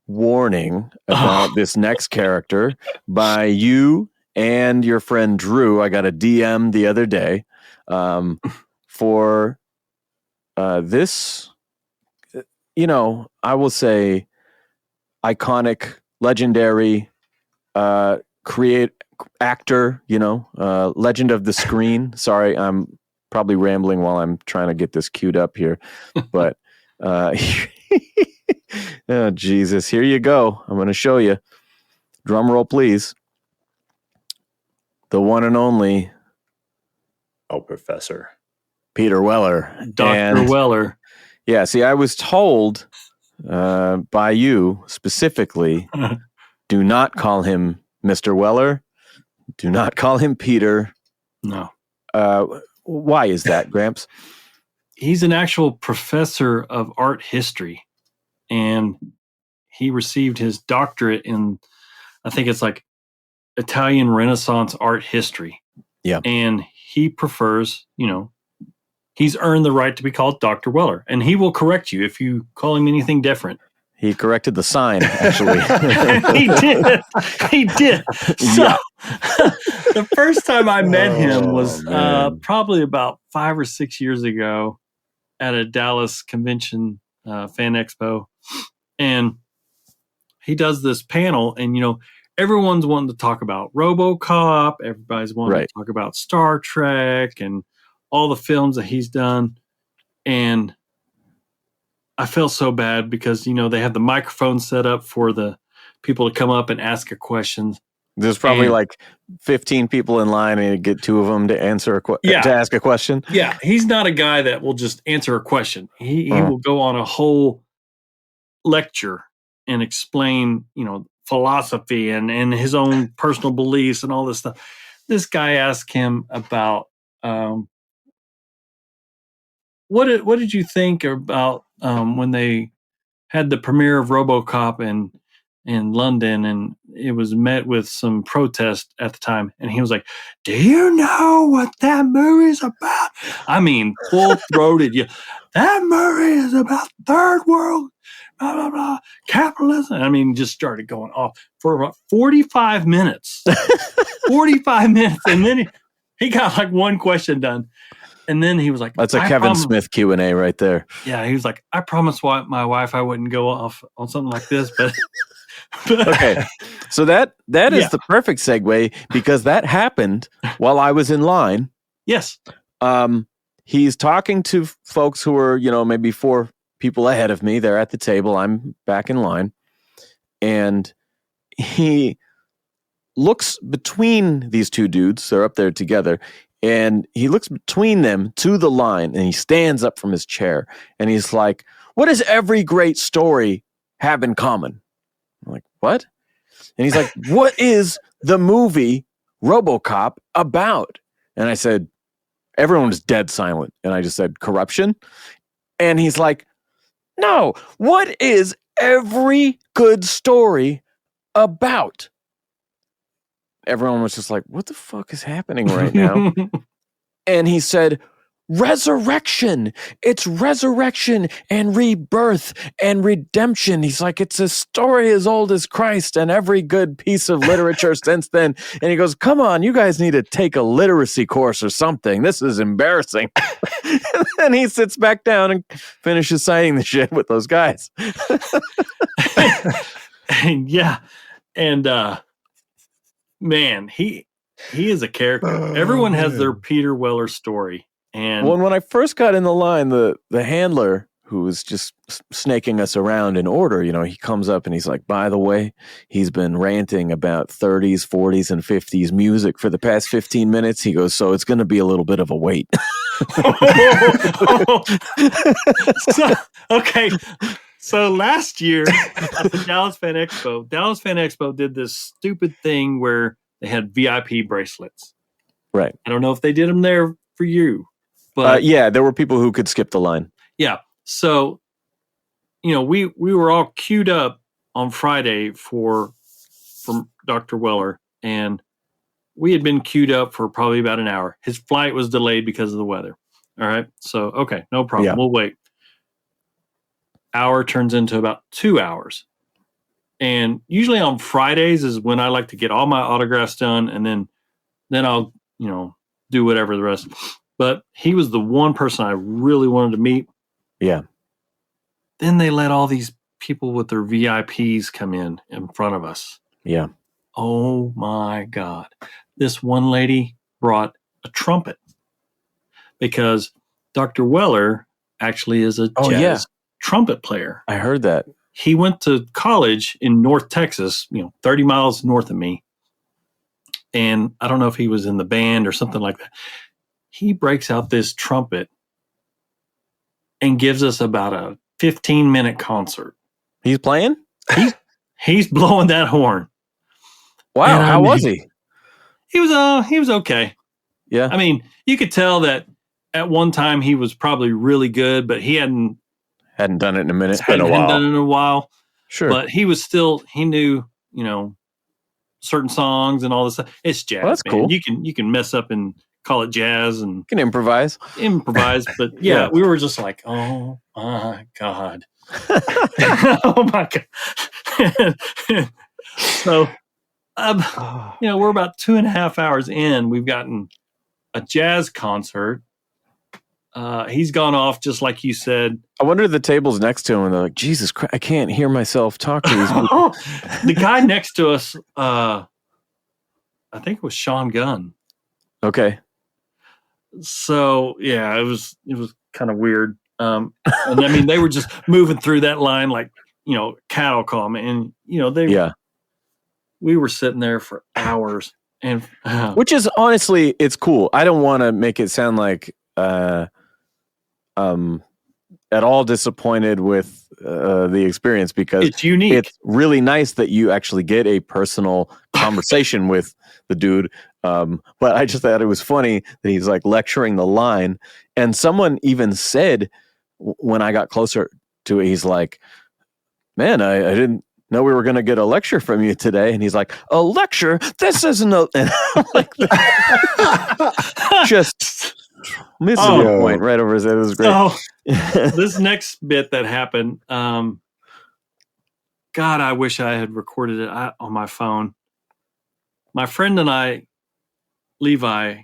warning about this next character by you and your friend Drew. I got a DM the other day for this, I will say iconic, legendary, actor, legend of the screen. Sorry, I'm probably rambling while I'm trying to get this queued up here, but oh Jesus, here you go. I'm going to show you. Drum roll, please. The one and only Professor Peter Weller. Dr. Weller. Yeah, see, I was told by you specifically, do not call him Mr. Weller. Do not call him Peter. No. Why is that, Gramps? He's an actual professor of art history, and he received his doctorate in, I think it's like Italian Renaissance art history. Yeah. And he prefers, he's earned the right to be called Dr. Weller, and he will correct you if you call him anything different. He corrected the sign, actually. He did. So the first time I met him was probably about 5 or 6 years ago at a Dallas convention, Fan Expo. And he does this panel, and, everyone's wanting to talk about RoboCop. Everybody's wanting to talk about Star Trek and all the films that he's done. And I felt so bad because, they have the microphone set up for the people to come up and ask a question. There's probably And- like 15 people in line, and you get 2 of them to answer to ask a question. Yeah, he's not a guy that will just answer a question. He will go on a whole lecture and explain, philosophy and his own personal beliefs and all this stuff. This guy asked him about what did you think about when they had the premiere of RoboCop in London, and it was met with some protest at the time, and he was like, "Do you know what that movie is about?" I mean, full-throated. Yeah, that movie is about third world, blah blah blah, capitalism. I mean, just started going off for about 45 minutes. 45 minutes, and then he got like one question done, and then he was like, That's a Kevin Smith Q&A right there. Yeah, he was like, "I promised my wife I wouldn't go off on something like this," but Okay, so that is the perfect segue, because that happened while I was in line. Yes. He's talking to folks who are, maybe 4 people ahead of me. They're at the table. I'm back in line. And he looks between these 2 dudes. They're up there together. And he looks between them to the line, and he stands up from his chair. And he's like, "What does every great story have in common?" I'm like, "What?" And he's like, "What is the movie RoboCop about?" And I said, everyone was dead silent. And I just said, "Corruption." And he's like, "No, what is every good story about?" Everyone was just like, "What the fuck is happening right now?" And he said, "Resurrection. It's resurrection and rebirth and redemption." He's like, "It's a story as old as Christ and every good piece of literature since then." And he goes, "Come on, you guys need to take a literacy course or something. This is embarrassing." And then he sits back down and finishes signing the shit with those guys. Yeah. And man, he is a character. Everyone has their Peter Weller story. And when I first got in the line, the handler who was just snaking us around in order, he comes up and he's like, "By the way, he's been ranting about 30s, 40s, and 50s music for the past 15 minutes. He goes, "So it's going to be a little bit of a wait." Okay. So last year at the Dallas Fan Expo did this stupid thing where they had VIP bracelets. Right. I don't know if they did them there for you. But yeah, there were people who could skip the line. Yeah. So, we were all queued up on Friday from Dr. Weller, and we had been queued up for probably about an hour. His flight was delayed because of the weather. All right. So, okay, no problem. Yeah. We'll wait. Hour turns into about 2 hours. And usually on Fridays is when I like to get all my autographs done, and then I'll, do whatever the rest. But he was the one person I really wanted to meet. Yeah. Then they let all these people with their VIPs come in front of us. Yeah. Oh my God. This one lady brought a trumpet because Dr. Weller actually is a jazz trumpet player. I heard that. He went to college in North Texas, 30 miles north of me. And I don't know if he was in the band or something like that. He breaks out this trumpet and gives us about a 15-minute concert. He's playing? He's blowing that horn. Wow, how was he? He was okay. Yeah. I mean, you could tell that at one time he was probably really good, but he hadn't done it in a minute. Hadn't done it in a while. Sure. But he knew, certain songs and all this stuff. It's jazz. Well, that's man. cool. You can mess up and call it jazz and you can improvise. But yeah, we were just like, oh my God. Oh my God. So, we're about 2.5 hours in. We've gotten a jazz concert. He's gone off just like you said. I wonder if the tables next to him, and they're like, Jesus Christ, I can't hear myself talk to these people. The guy next to us, I think it was Sean Gunn. Okay. So yeah, it was kind of weird. And I mean, they were just moving through that line like, cattle call, and we were sitting there for hours, and which is honestly, it's cool. I don't want to make it sound like at all disappointed with the experience, because it's unique. It's really nice that you actually get a personal conversation with the dude. But I just thought it was funny that he's like lecturing the line, and someone even said when I got closer to it, he's like, "Man, I didn't know we were going to get a lecture from you today." And he's like, "A lecture? This isn't a..." And I'm like, just missing the point right over his head. It was great. So this next bit that happened, God, I wish I had recorded it on my phone. My friend and I, Levi,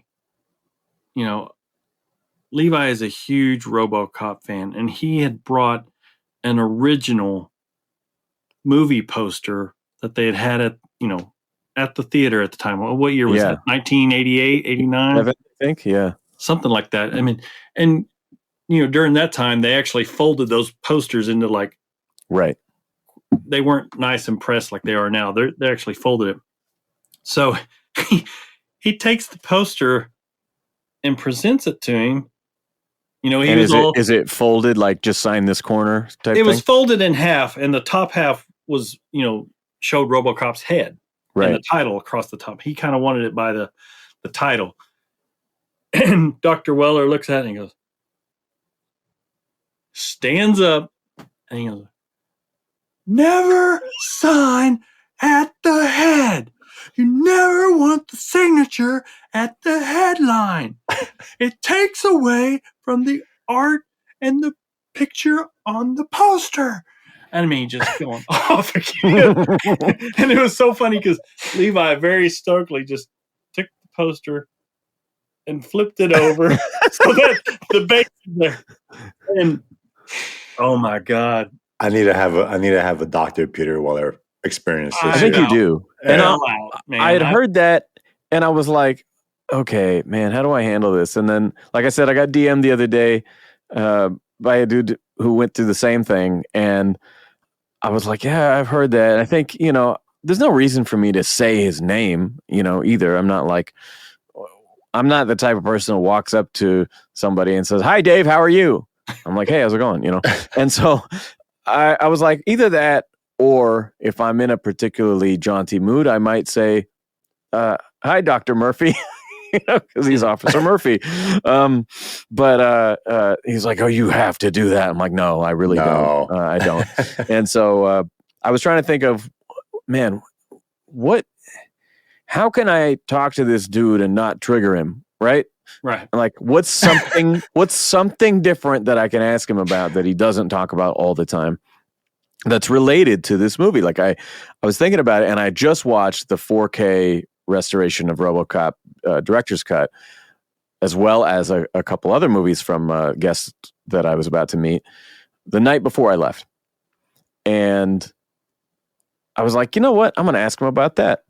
Levi is a huge RoboCop fan, and he had brought an original movie poster that they had at the theater at the time. What year was that? 1988, 89? I think, yeah. Something like that. I mean, and during that time, they actually folded those posters into like, right. They weren't nice and pressed like they are now. They actually folded it. So he takes the poster and presents it to him. Is it folded like just sign this corner type thing? It was folded in half, and the top half was, showed RoboCop's head, right, and the title across the top. He kind of wanted it by the title. And Dr. Weller looks at it and he goes, stands up, and he goes, "Never sign at the head. You never want the signature at the headline. It takes away from the art and the picture on the poster." And I mean, just going off again. And it was so funny because Levi very stoically just took the poster and flipped it over so that the base is there. And oh my God. I need to have a Dr. Peter Weller experience. I think you do. And I had heard that, and I was like, okay, man, how do I handle this? And then, like I said, I got DM'd the other day by a dude who went through the same thing, and I was like, yeah, I've heard that. And I think, there's no reason for me to say his name, either. I'm not the type of person who walks up to somebody and says, "Hi, Dave, how are you?" I'm like, "Hey, how's it going?" And so I was like, either that, or if I'm in a particularly jaunty mood, I might say, "Hi, Dr. Murphy," because he's Officer Murphy. But he's like, "Oh, you have to do that." I'm like, "No, I really don't. I don't." And so I was trying to think of, man, how can I talk to this dude and not trigger him? Right. Right. Like, what's something different that I can ask him about that he doesn't talk about all the time that's related to this movie? Like I was thinking about it, and I just watched the 4K restoration of RoboCop director's cut, as well as a couple other movies from guests that I was about to meet the night before I left. And I was like, you know what? I'm going to ask him about that.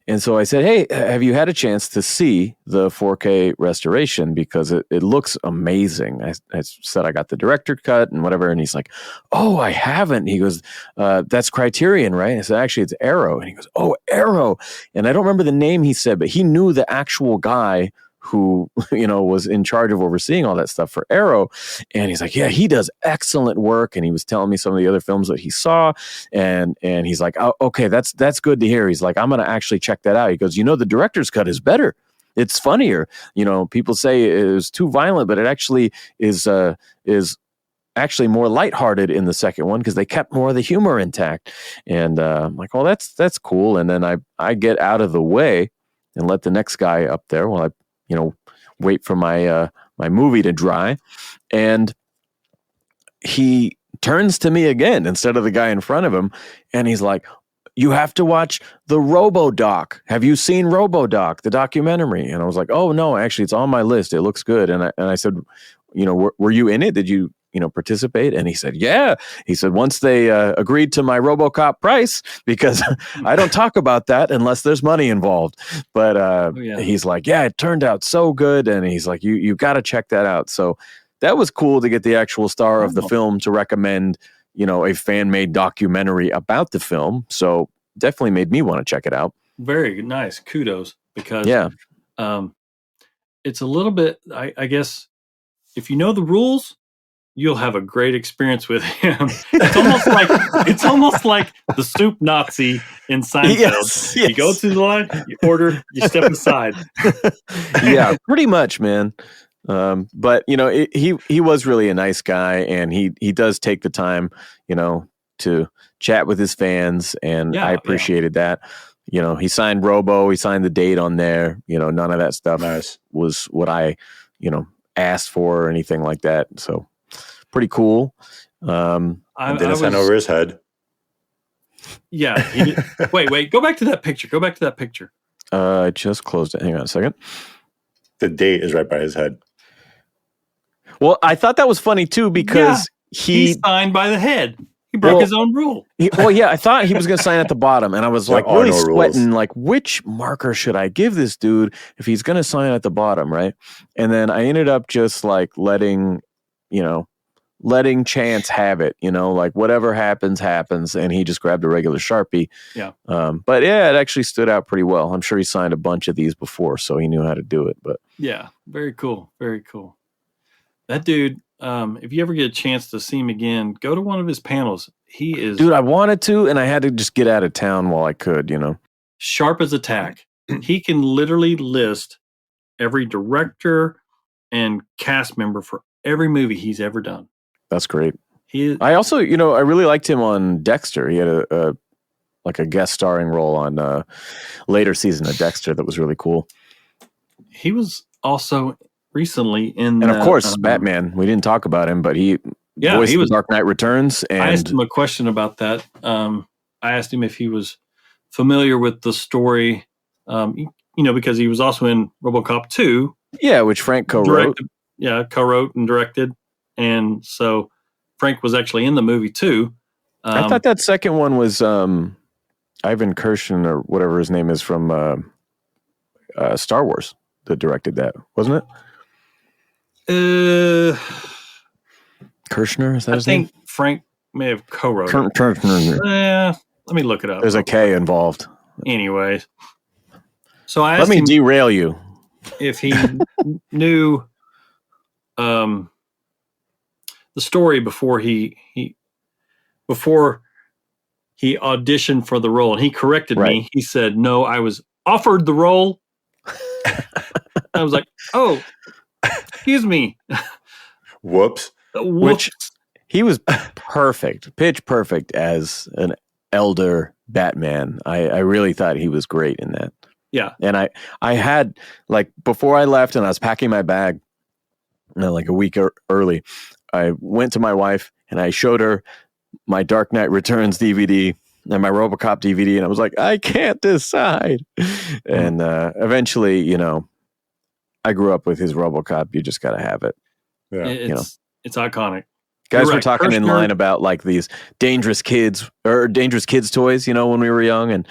And so I said, "Hey, have you had a chance to see the 4K restoration? Because it looks amazing." I said I got the director cut and whatever. And he's like, "Oh, I haven't." He goes, "That's Criterion, right?" I said, "Actually, it's Arrow." And he goes, "Oh, Arrow." And I don't remember the name he said, but he knew the actual guy who, was in charge of overseeing all that stuff for Arrow. And he's like, "Yeah, he does excellent work." And he was telling me some of the other films that he saw. And he's like, "Oh, okay, that's good to hear." He's like, "I'm going to actually check that out." He goes, "The director's cut is better. It's funnier. People say it was too violent, but it actually is actually more lighthearted in the second one because they kept more of the humor intact." And I'm like, "Well, that's cool." And then I get out of the way and let the next guy up there while I wait for my movie to dry. And he turns to me again instead of the guy in front of him. And he's like, "You have to watch the RoboDoc. Have you seen RoboDoc, the documentary?" And I was like, "Oh no, actually it's on my list. It looks good." And I said, were you in it? Did you, participate? And he said, "Yeah." He said, "Once they agreed to my RoboCop price, because I don't talk about that unless there's money involved." But he's like, "Yeah, it turned out so good." And he's like, you got to check that out." So that was cool to get the actual star of the film to recommend, a fan-made documentary about the film. So definitely made me want to check it out. Very nice. Kudos. Because Yeah. It's a little bit, I guess, if you know the rules, you'll have a great experience with him. It's almost like the soup Nazi in Seinfeld. Yes. You go to the line, you order, you step aside. Yeah, pretty much, man. But he was really a nice guy, and he does take the time, to chat with his fans, and I appreciated that. He signed Robo, he signed the date on there. None of that stuff was what I, asked for or anything like that. So pretty cool. Didn't sign over his head. Yeah. Wait. Go back to that picture. I just closed it. Hang on a second. The date is right by his head. Well, I thought that was funny too, because he signed by the head. He broke his own rule. I thought he was going to sign at the bottom, and I was really sweating, like, which marker should I give this dude if he's going to sign at the bottom, right? And then I ended up just like letting chance have it, like whatever happens, and he just grabbed a regular Sharpie. Yeah. But yeah, it actually stood out pretty well. I'm sure he signed a bunch of these before, so he knew how to do it. But yeah, very cool. Very cool. That dude, if you ever get a chance to see him again, go to one of his panels. He is... Dude, I wanted to, and I had to just get out of town while I could, Sharp as a tack. He can literally list every director and cast member for every movie he's ever done. That's great. I also, I really liked him on Dexter. He had a guest starring role on later season of Dexter that was really cool. He was also... recently and of course Batman. We didn't talk about him, but he was Dark Knight Returns. And I asked him a question about that. I asked him if he was familiar with the story, because he was also in RoboCop 2. Yeah, which Frank co-wrote. Co-wrote and directed, and so Frank was actually in the movie too. I thought that second one was Ivan Kirshen or whatever his name is from Star Wars that directed that, wasn't it? Kirshner, is that his name? I think Frank may have co-wrote it. Kirshner. Let me look it up. There's a K involved. Anyways. So I asked Let me derail you. If he knew the story before he auditioned for the role, and he corrected me. He said, "No, I was offered the role." I was like, "Oh, excuse me." Whoops. Which he was pitch perfect as an elder Batman. I really thought he was great in that. Yeah. And I had, like, before I left and I was packing my bag, like a week early, I went to my wife and I showed her my Dark Knight Returns DVD and my RoboCop DVD, and I was like, I can't decide. And eventually, I grew up with his RoboCop. You just got to have it. Yeah. It's iconic. Guys were talking in line about like these dangerous kids toys, when we were young, and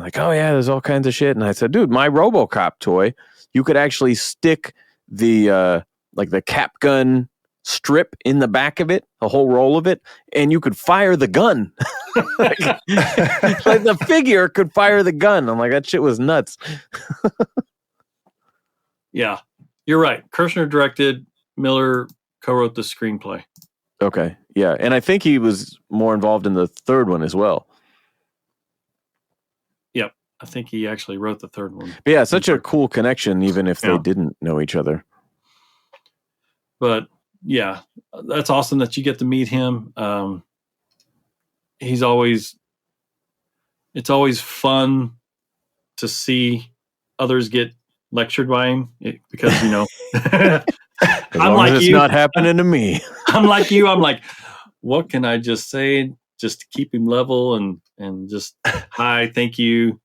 like, oh yeah, there's all kinds of shit. And I said, dude, my RoboCop toy, you could actually stick the like the cap gun strip in the back of it, a whole roll of it, and you could fire the gun. like the figure could fire the gun. I'm like, that shit was nuts. Yeah, you're right. Kirshner directed, Miller co-wrote the screenplay. Okay, yeah, and I think he was more involved in the third one as well. Yep, I think he actually wrote the third one. But yeah, such a cool connection, even if they didn't know each other. But yeah, that's awesome that you get to meet him. It's always fun to see others get lectured by him because, I'm like it's not happening to me. I'm like you. I'm like, what can I just say just to keep him level and just hi, thank you,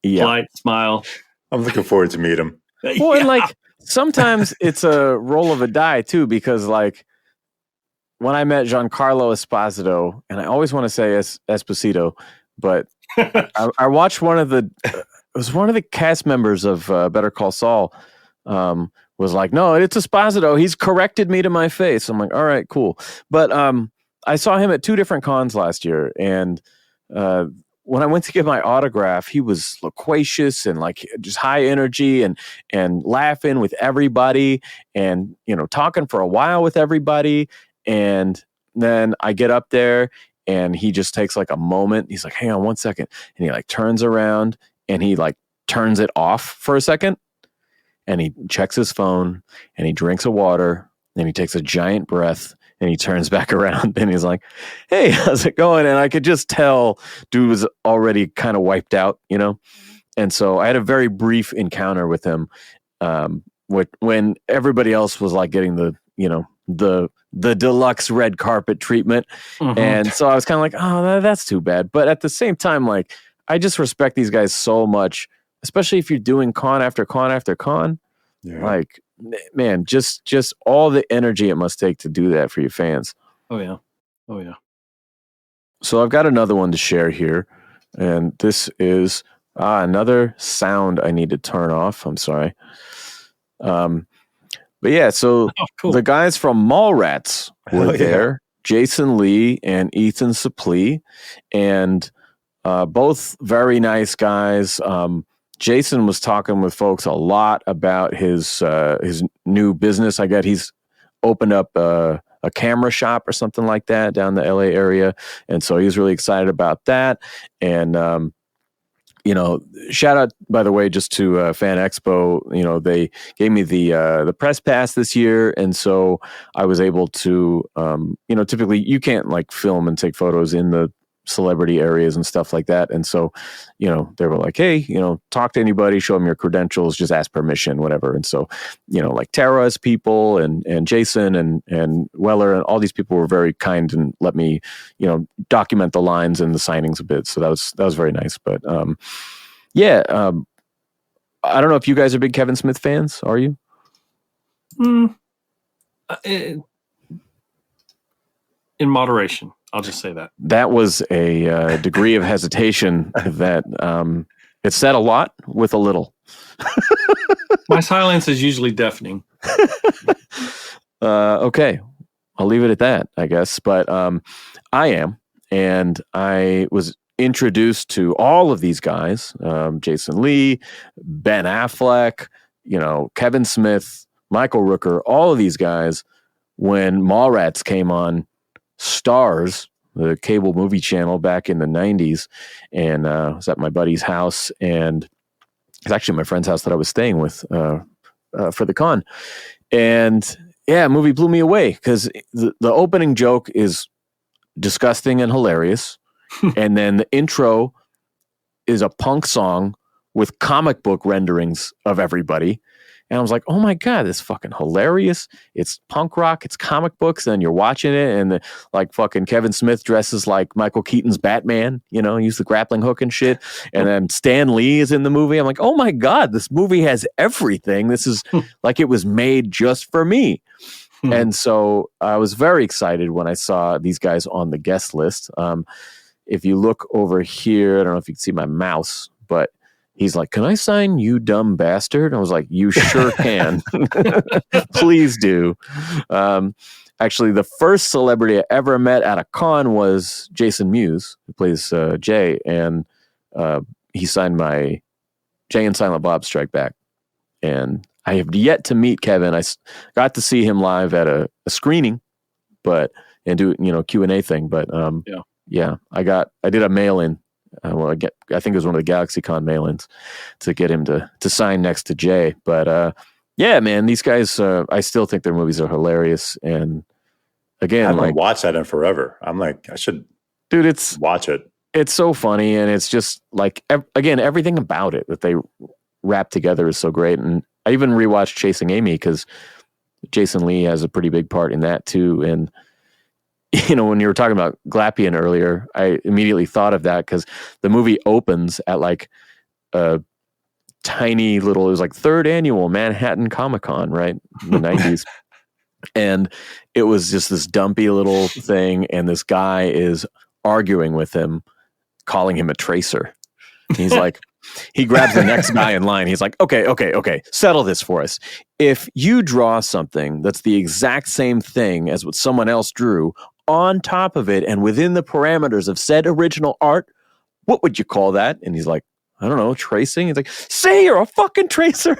polite smile. I'm looking forward to meet him. Well, and like sometimes it's a roll of a die too, because like when I met Giancarlo Esposito, and I always want to say Esposito, but I watched one of the cast members of Better Call Saul. Was like, no, it's Esposito. He's corrected me to my face. I'm like, all right, cool. But I saw him at 2 different cons last year, and when I went to get my autograph, he was loquacious and like just high energy and laughing with everybody and, talking for a while with everybody. And then I get up there and he just takes like a moment. He's like, hang on 1 second. And he like turns around and he like turns it off for a second. And he checks his phone and he drinks a water and he takes a giant breath. And he turns back around and he's like, hey, how's it going? And I could just tell dude was already kind of wiped out, And so I had a very brief encounter with him when everybody else was like getting the deluxe red carpet treatment. Mm-hmm. And so I was kind of like, oh, that's too bad. But at the same time, like, I just respect these guys so much, especially if you're doing con after con after con. Yeah. Like, man, just all the energy it must take to do that for your fans. Oh yeah. So I've got another one to share here, and this is another sound I need to turn off. I'm sorry. But yeah, so cool. The guys from Mallrats were there, Jason Lee and Ethan Suplee, and both very nice guys. Jason was talking with folks a lot about his new business. I got he's opened up a camera shop or something like that down the LA area, and so he was really excited about that. And shout out by the way just to Fan Expo. They gave me the press pass this year, and so I was able to. Typically you can't like film and take photos in the celebrity areas and stuff like that. And so, they were like, hey, talk to anybody, show them your credentials, just ask permission, whatever. And so, like Tara's people and Jason and Weller and all these people were very kind and let me, document the lines and the signings a bit. So that was very nice. But I don't know if you guys are big Kevin Smith fans. Are you? In moderation. I'll just say that. That was a degree of hesitation that it said a lot with a little. My silence is usually deafening. Okay. I'll leave it at that, I guess. But I am. And I was introduced to all of these guys, Jason Lee, Ben Affleck, Kevin Smith, Michael Rooker, all of these guys when Mallrats came on Stars, the cable movie channel back in the 90s. And I was at my buddy's house, and it's actually my friend's house that I was staying with for the con. And yeah, movie blew me away because the opening joke is disgusting and hilarious. And then the intro is a punk song with comic book renderings of everybody. And I was like, oh my God, this is fucking hilarious. It's punk rock, it's comic books, and you're watching it, and like fucking Kevin Smith dresses like Michael Keaton's Batman, use the grappling hook and shit. And then Stan Lee is in the movie. I'm like, oh my God, this movie has everything. This is like it was made just for me. And so I was very excited when I saw these guys on the guest list. If you look over here, I don't know if you can see my mouse, but he's like, can I sign you, dumb bastard? And I was like, you sure can. Please do. Actually, the first celebrity I ever met at a con was Jason Mewes, who plays Jay. And he signed my Jay and Silent Bob Strike Back. And I have yet to meet Kevin. I got to see him live at a screening, and do Q&A thing. But yeah, I did a mail-in. I think it was one of the GalaxyCon mail-ins to get him to sign next to Jay. But yeah, man, these guys, I still think their movies are hilarious. And again, I haven't watched that in forever. I'm like, I should, watch it. It's so funny, and it's just like again, everything about it that they wrap together is so great. And I even rewatched Chasing Amy because Jason Lee has a pretty big part in that too. And when you were talking about Glapion earlier, I immediately thought of that because the movie opens at like a tiny little, it was like 3rd annual Manhattan Comic-Con, right? In the 90s. And it was just this dumpy little thing. And this guy is arguing with him, calling him a tracer. He's like, he grabs the next guy in line. He's like, okay, settle this for us. If you draw something that's the exact same thing as what someone else drew on top of it and within the parameters of said original art, what would you call that? And he's like, I don't know, tracing. He's like, say you're a fucking tracer.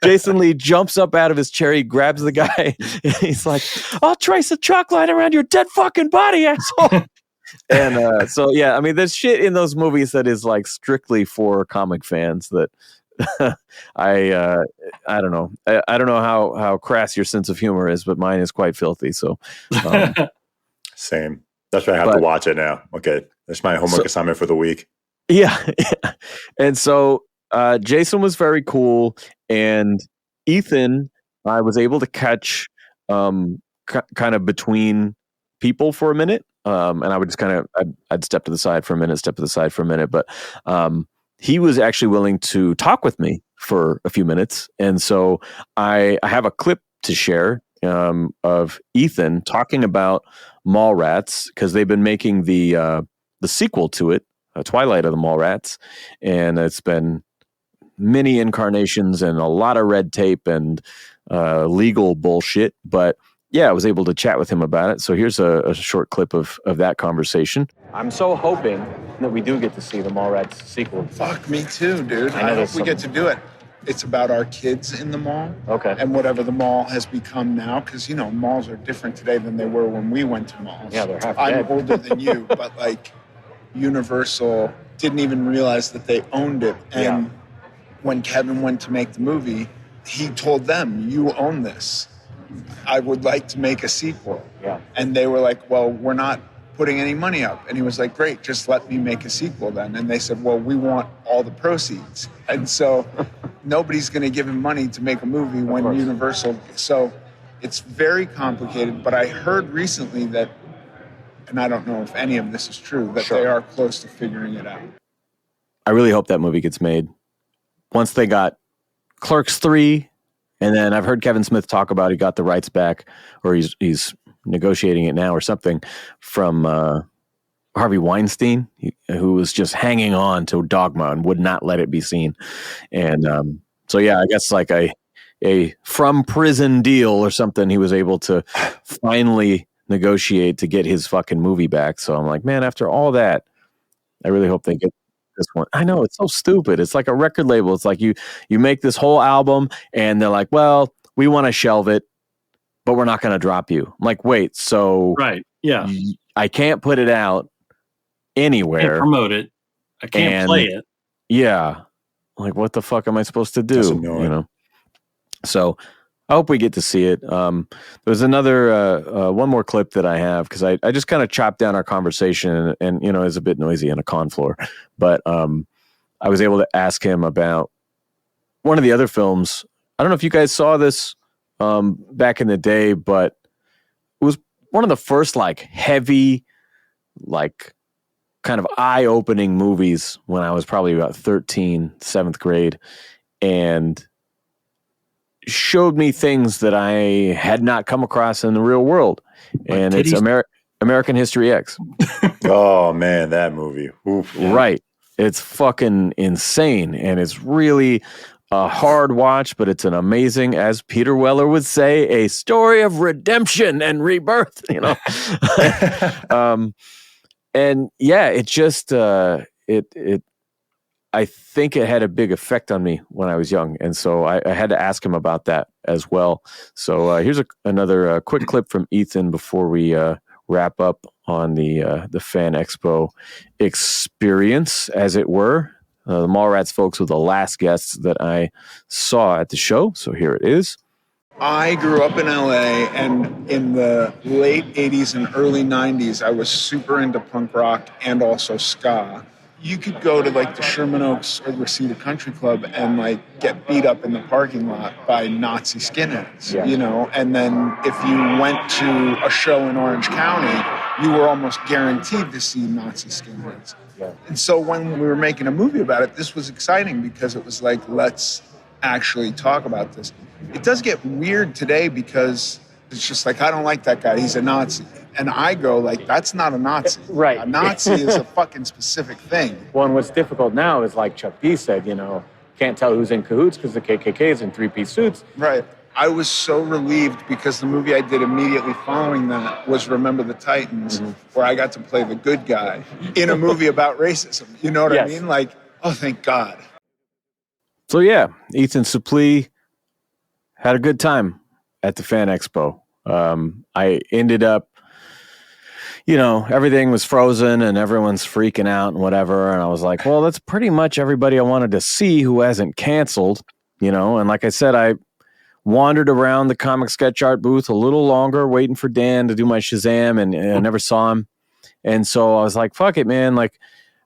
Jason Lee jumps up out of his chair. He grabs the guy. And he's like, I'll trace a chalk line around your dead fucking body, asshole. And so, yeah, I mean, there's shit in those movies that is like strictly for comic fans that I don't know. I don't know how crass your sense of humor is, but mine is quite filthy. So same. That's why I have to watch it now. Okay. That's my homework assignment for the week. Yeah. And so Jason was very cool. And Ethan, I was able to catch kind of between people for a minute. And I would just I'd step to the side for a minute, But he was actually willing to talk with me for a few minutes. And so I have a clip to share of Ethan talking about Mallrats, because they've been making the sequel to it, Twilight of the Mallrats, and it's been many incarnations and a lot of red tape and legal bullshit. But yeah, I was able to chat with him about it. So here's a short clip of that conversation. I'm so hoping that we do get to see the Mallrats sequel. Fuck, me too, dude. I hope we get to do it. It's about our kids in the mall. Okay. And whatever the mall has become now, because, you know, malls are different today than they were when we went to malls. Yeah, they're half I'm dead. older than you, but, like, Universal didn't even realize that they owned it. And when Kevin went to make the movie, he told them, you own this. I would like to make a sequel. Yeah. And they were like, well, we're not putting any money up. And he was like, great, just let me make a sequel then. And they said, well, we want all the proceeds. And so nobody's going to give him money to make a movie when Universal. So it's very complicated. But I heard recently that, and I don't know if any of this is true, that they are close to figuring it out. I really hope that movie gets made. Once they got Clerks 3, and then I've heard Kevin Smith talk about he got the rights back, or he's negotiating it now or something, from Harvey Weinstein, who was just hanging on to Dogma and would not let it be seen. And so, yeah, I guess like a from prison deal or something, he was able to finally negotiate to get his fucking movie back. So I'm like, man, after all that, I really hope they get this one. I know, it's so stupid. It's like a record label. It's like you make this whole album and they're like, well, we want to shelve it, but we're not going to drop you. I'm like, wait, so right. Yeah. I can't put it out anywhere. I can't promote it. I can't play it. Yeah. Like, what the fuck am I supposed to do? That's annoying. You know? So I hope we get to see it. There's another, one more clip that I have, because I just kind of chopped down our conversation and, you know, it's a bit noisy on a con floor. But I was able to ask him about one of the other films. I don't know if you guys saw this back in the day, but it was one of the first like heavy, like kind of eye-opening movies when I was probably about 13, 7th grade, and showed me things that I had not come across in the real world. And it's American History X. Oh man, that movie. Oof. Right. It's fucking insane. And it's really a hard watch, but it's an amazing, as Peter Weller would say, a story of redemption and rebirth, you know? And yeah, it just, I think it had a big effect on me when I was young. And so I had to ask him about that as well. So here's another quick clip from Ethan before we wrap up on the Fan Expo experience, as it were. The Mallrats folks were the last guests that I saw at the show. So here it is. I grew up in LA, and in the late 80s and early 90s, I was super into punk rock and also ska. You could go to like the Sherman Oaks or Reseda Country Club and like get beat up in the parking lot by Nazi skinheads, you know? And then if you went to a show in Orange County, you were almost guaranteed to see Nazi skinheads. Yeah. And so when we were making a movie about it, this was exciting because it was like, let's actually talk about this. It does get weird today because it's just like, I don't like that guy, he's a Nazi. And I go like, that's not a Nazi. Right. A Nazi is a fucking specific thing. Well, and what's difficult now is, like Chuck D said, you know, can't tell who's in cahoots because the KKK is in three-piece suits. Right. I was so relieved because the movie I did immediately following that was Remember the Titans, where I got to play the good guy in a movie about racism. You know what I mean? Like, oh, thank God. So yeah, Ethan Suplee had a good time at the Fan Expo. I ended up, everything was frozen and everyone's freaking out and whatever. And I was like, well, that's pretty much everybody I wanted to see who hasn't canceled, And like I said, I wandered around the comic sketch art booth a little longer, waiting for Dan to do my Shazam, and I never saw him. And so I was like, fuck it, man. Like,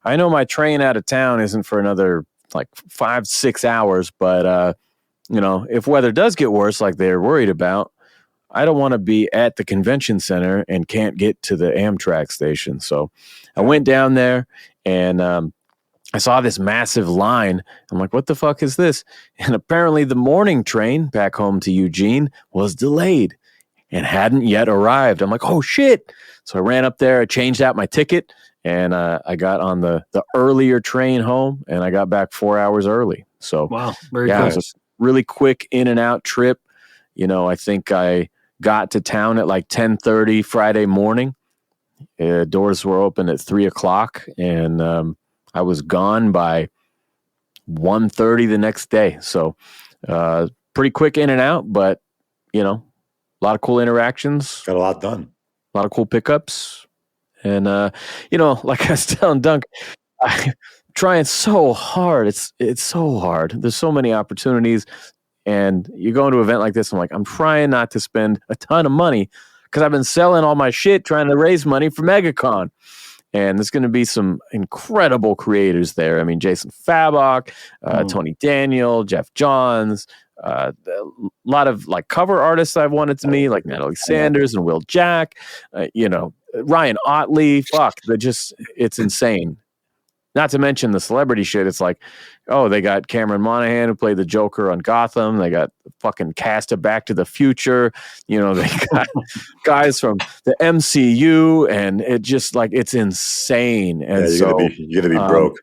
I know my train out of town isn't for another 5-6 hours, but, if weather does get worse, like they're worried about, I don't want to be at the convention center and can't get to the Amtrak station. So I went down there and I saw this massive line. I'm like, what the fuck is this? And apparently the morning train back home to Eugene was delayed and hadn't yet arrived. I'm like, oh shit. So I ran up there, I changed out my ticket, and I got on the earlier train home, and I got back 4 hours early. So wow, very cool. It was a really quick in and out trip. I think I got to town at 10:30 Friday morning. Doors were open at 3:00, and I was gone by 1:30 the next day. So pretty quick in and out, but, a lot of cool interactions. Got a lot done. A lot of cool pickups. And, like I was telling Dunk, I'm trying so hard. It's so hard. There's so many opportunities. And you go into an event like this, I'm like, I'm trying not to spend a ton of money because I've been selling all my shit trying to raise money for MegaCon. And there's going to be some incredible creators there. I mean, Jason Fabok, Tony Daniel, Jeff Johns, a lot of cover artists I've wanted to meet, like Natalie Sanders and Will Jack, Ryan Otley. Fuck, it's insane. Not to mention the celebrity shit. It's like, oh, they got Cameron Monaghan who played the Joker on Gotham. They got fucking cast of Back to the Future. They got guys from the MCU, and it just it's insane. And you gotta be broke.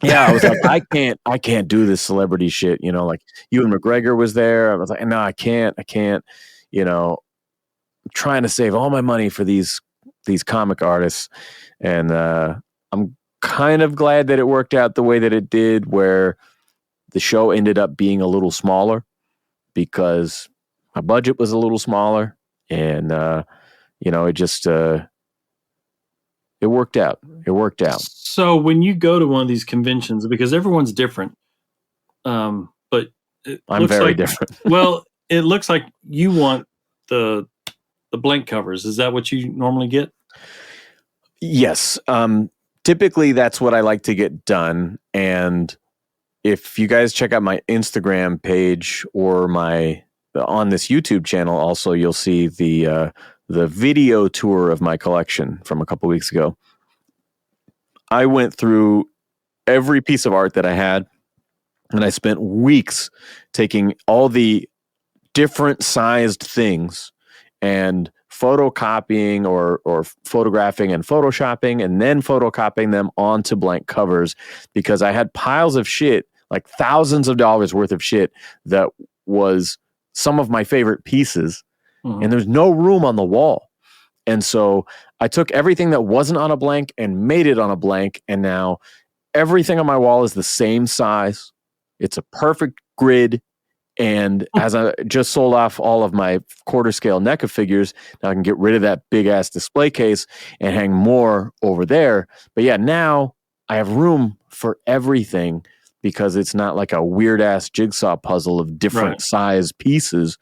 Yeah, I was like, I can't do this celebrity shit. Ewan McGregor was there. I was like, no, I can't. I'm trying to save all my money for these comic artists, and I'm kind of glad that it worked out the way that it did, where the show ended up being a little smaller because my budget was a little smaller, and it just it worked out. It worked out. So when you go to one of these conventions, because everyone's different, but I'm very different. Well, it looks like you want the blank covers. Is that what you normally get? Yes. Typically, that's what I like to get done. And if you guys check out my Instagram page or on this YouTube channel, also you'll see the video tour of my collection from a couple weeks ago. I went through every piece of art that I had, and I spent weeks taking all the different sized things and photocopying or photographing and photoshopping and then photocopying them onto blank covers, because I had piles of shit, thousands of dollars worth of shit that was some of my favorite pieces, and there's no room on the wall. And so I took everything that wasn't on a blank and made it on a blank, and now everything on my wall is the same size. It's a perfect grid. And as I just sold off all of my quarter scale NECA figures, now I can get rid of that big ass display case and hang more over there. But yeah, now I have room for everything because it's not like a weird ass jigsaw puzzle of different size pieces.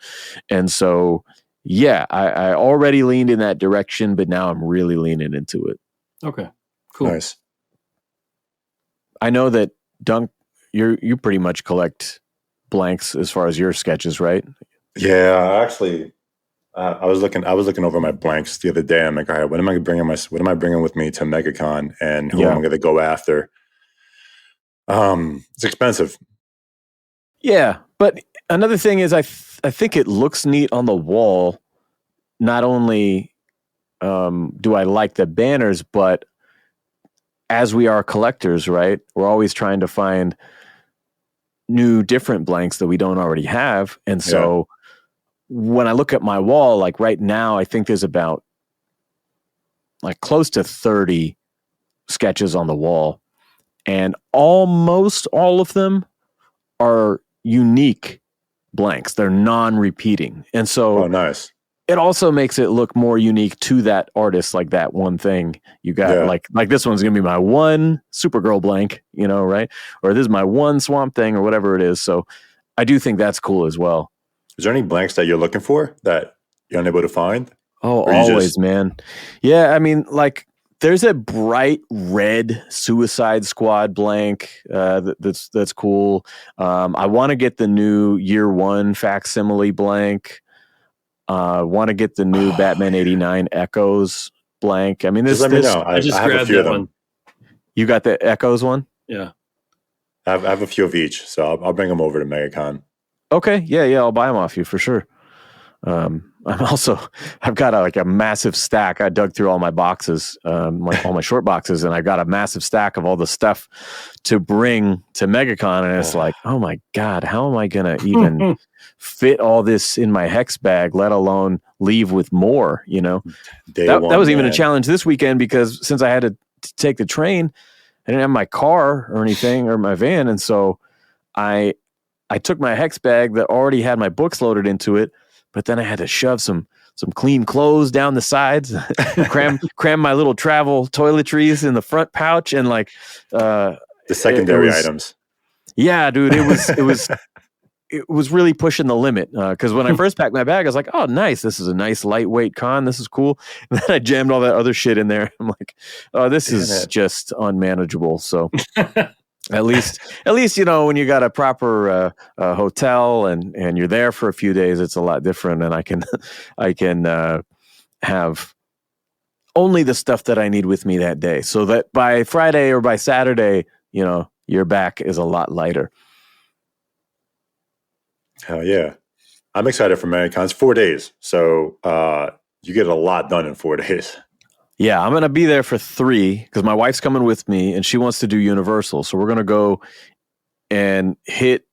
And so, yeah, I already leaned in that direction, but now I'm really leaning into it. Okay, cool. Nice. I know that Dunk, you pretty much collect blanks as far as your sketches, right? Yeah, actually, I was looking over my blanks the other day. I'm like, all right, what am I bringing with me to MegaCon, and who am I going to go after? It's expensive. Yeah, but another thing is, I think it looks neat on the wall. Not only do I like the banners, but as we are collectors, right? We're always trying to find new different blanks that we don't already have, and so when I look at my wall, like right now, I think there's about like close to 30 sketches on the wall, and almost all of them are unique blanks. They're non-repeating. And so nice. It also makes it look more unique to that artist, like that one thing you got. Like this one's going to be my one Supergirl blank, right? Or this is my one Swamp Thing or whatever it is. So I do think that's cool as well. Is there any blanks that you're looking for that you're unable to find? Oh, always, man. Yeah, I mean, like there's a bright red Suicide Squad blank that's cool. I want to get the new Year One facsimile blank. Want to get the new Batman 89 Echoes blank. I mean, just let me know. I just have grabbed a few of that them. one. You got the Echoes one? Yeah. I have a few of each, so I'll bring them over to MegaCon. Okay. Yeah. I'll buy them off you for sure. I've got a massive stack. I dug through all my boxes, all my short boxes, and I got a massive stack of all the stuff to bring to MegaCon. And it's like, oh my God, how am I going to even fit all this in my hex bag, let alone leave with more, That was even a challenge this weekend because since I had to take the train, I didn't have my car or anything or my van. And so I took my hex bag that already had my books loaded into it, but then I had to shove some clean clothes down the sides, cram my little travel toiletries in the front pouch, and the secondary items. Yeah, dude, it was really pushing the limit because when I first packed my bag, I was like, oh, nice, this is a nice lightweight con, this is cool. And then I jammed all that other shit in there. I'm like, oh, this is just unmanageable. So. At least, when you got a proper hotel and you're there for a few days, it's a lot different. And I can have only the stuff that I need with me that day, so that by Friday or by Saturday, your back is a lot lighter. Hell yeah! I'm excited for MegaCon. It's 4 days, so you get a lot done in 4 days. Yeah, I'm going to be there for 3 because my wife's coming with me and she wants to do Universal. So we're going to go and hit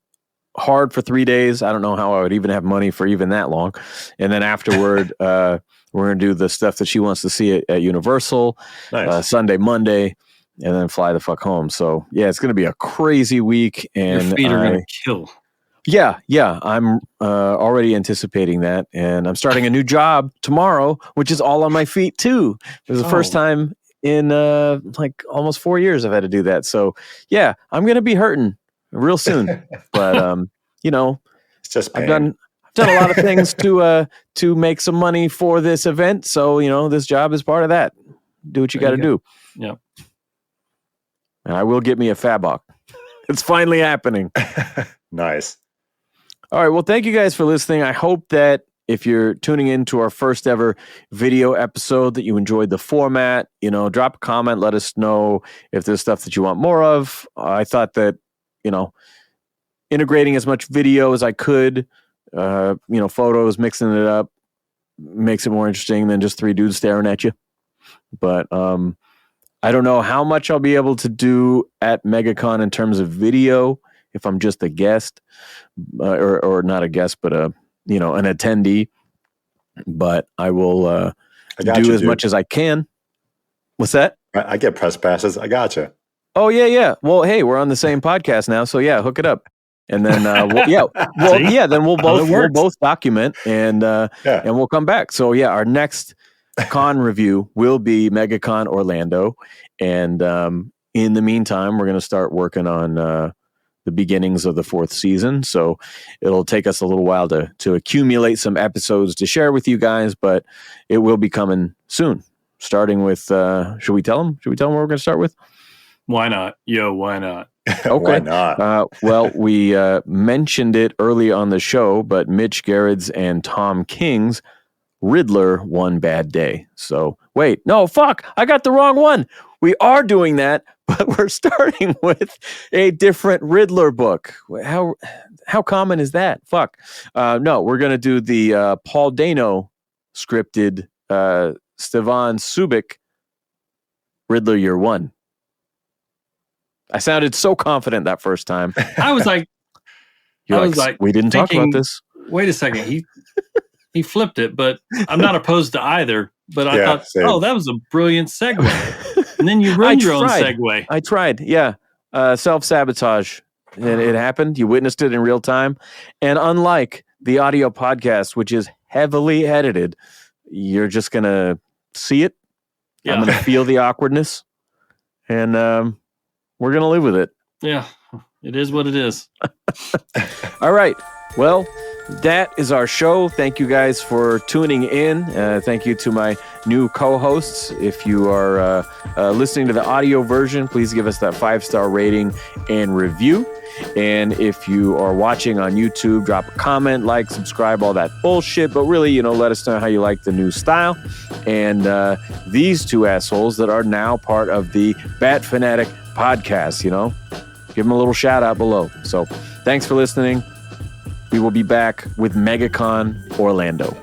hard for 3 days. I don't know how I would even have money for even that long. And then afterward, we're going to do the stuff that she wants to see at Universal, Sunday, Monday, and then fly the fuck home. So yeah, it's going to be a crazy week. And your feet are going to kill. Yeah. I'm already anticipating that. And I'm starting a new job tomorrow, which is all on my feet too. It was the first time in almost 4 years I've had to do that. So yeah, I'm going to be hurting real soon. But, it's just pain. I've done a lot of things to make some money for this event. So, this job is part of that. Do what you got to do. Yeah. And I will get me a Fabok. It's finally happening. Nice. All right. Well, thank you guys for listening. I hope that if you're tuning in to our first ever video episode, that you enjoyed the format. Drop a comment. Let us know if there's stuff that you want more of. I thought that, integrating as much video as I could, photos, mixing it up, makes it more interesting than just 3 dudes staring at you. But I don't know how much I'll be able to do at MegaCon in terms of video if I'm just a guest, or not a guest, but an attendee. But I will do as much as I can. What's that? I get press passes. I gotcha. Oh yeah. Well, hey, we're on the same podcast now, so yeah, hook it up. And then then we'll both document and we'll come back. So yeah, our next con review will be MegaCon Orlando, and in the meantime, we're going to start working on the beginnings of the 4th season. So it'll take us a little while to accumulate some episodes to share with you guys, but it will be coming soon. Starting with, should we tell them? What we're going to start with? Why not? Why not? Okay. Why not? Well, we mentioned it early on the show, but Mitch Gerrard's and Tom King's Riddler One Bad Day. So wait, no, fuck, I got the wrong one. We are doing that, but we're starting with a different Riddler book. How common is that? Fuck. No, we're going to do the Paul Dano scripted Stevan Subic Riddler Year One. I sounded so confident that first time. I was like, we didn't talk about this. Wait a second. he flipped it, but I'm not opposed to either. But I thought, same. that was a brilliant segue. And then you ruined your own segue. I tried. Yeah. Self-sabotage. And it happened. You witnessed it in real time. And unlike the audio podcast, which is heavily edited, you're just going to see it. Yeah. I'm going to feel the awkwardness. And we're going to live with it. Yeah. It is what it is. All right. Well, that is our show. Thank you guys for tuning in. Thank you to my new co-hosts. If you are listening to the audio version, please give us that 5-star rating and review. And if you are watching on YouTube, drop a comment, like, subscribe, all that bullshit. But really, let us know how you like the new style. And these two assholes that are now part of the Bat Fanatic podcast, give them a little shout out below. So thanks for listening. We will be back with MegaCon Orlando.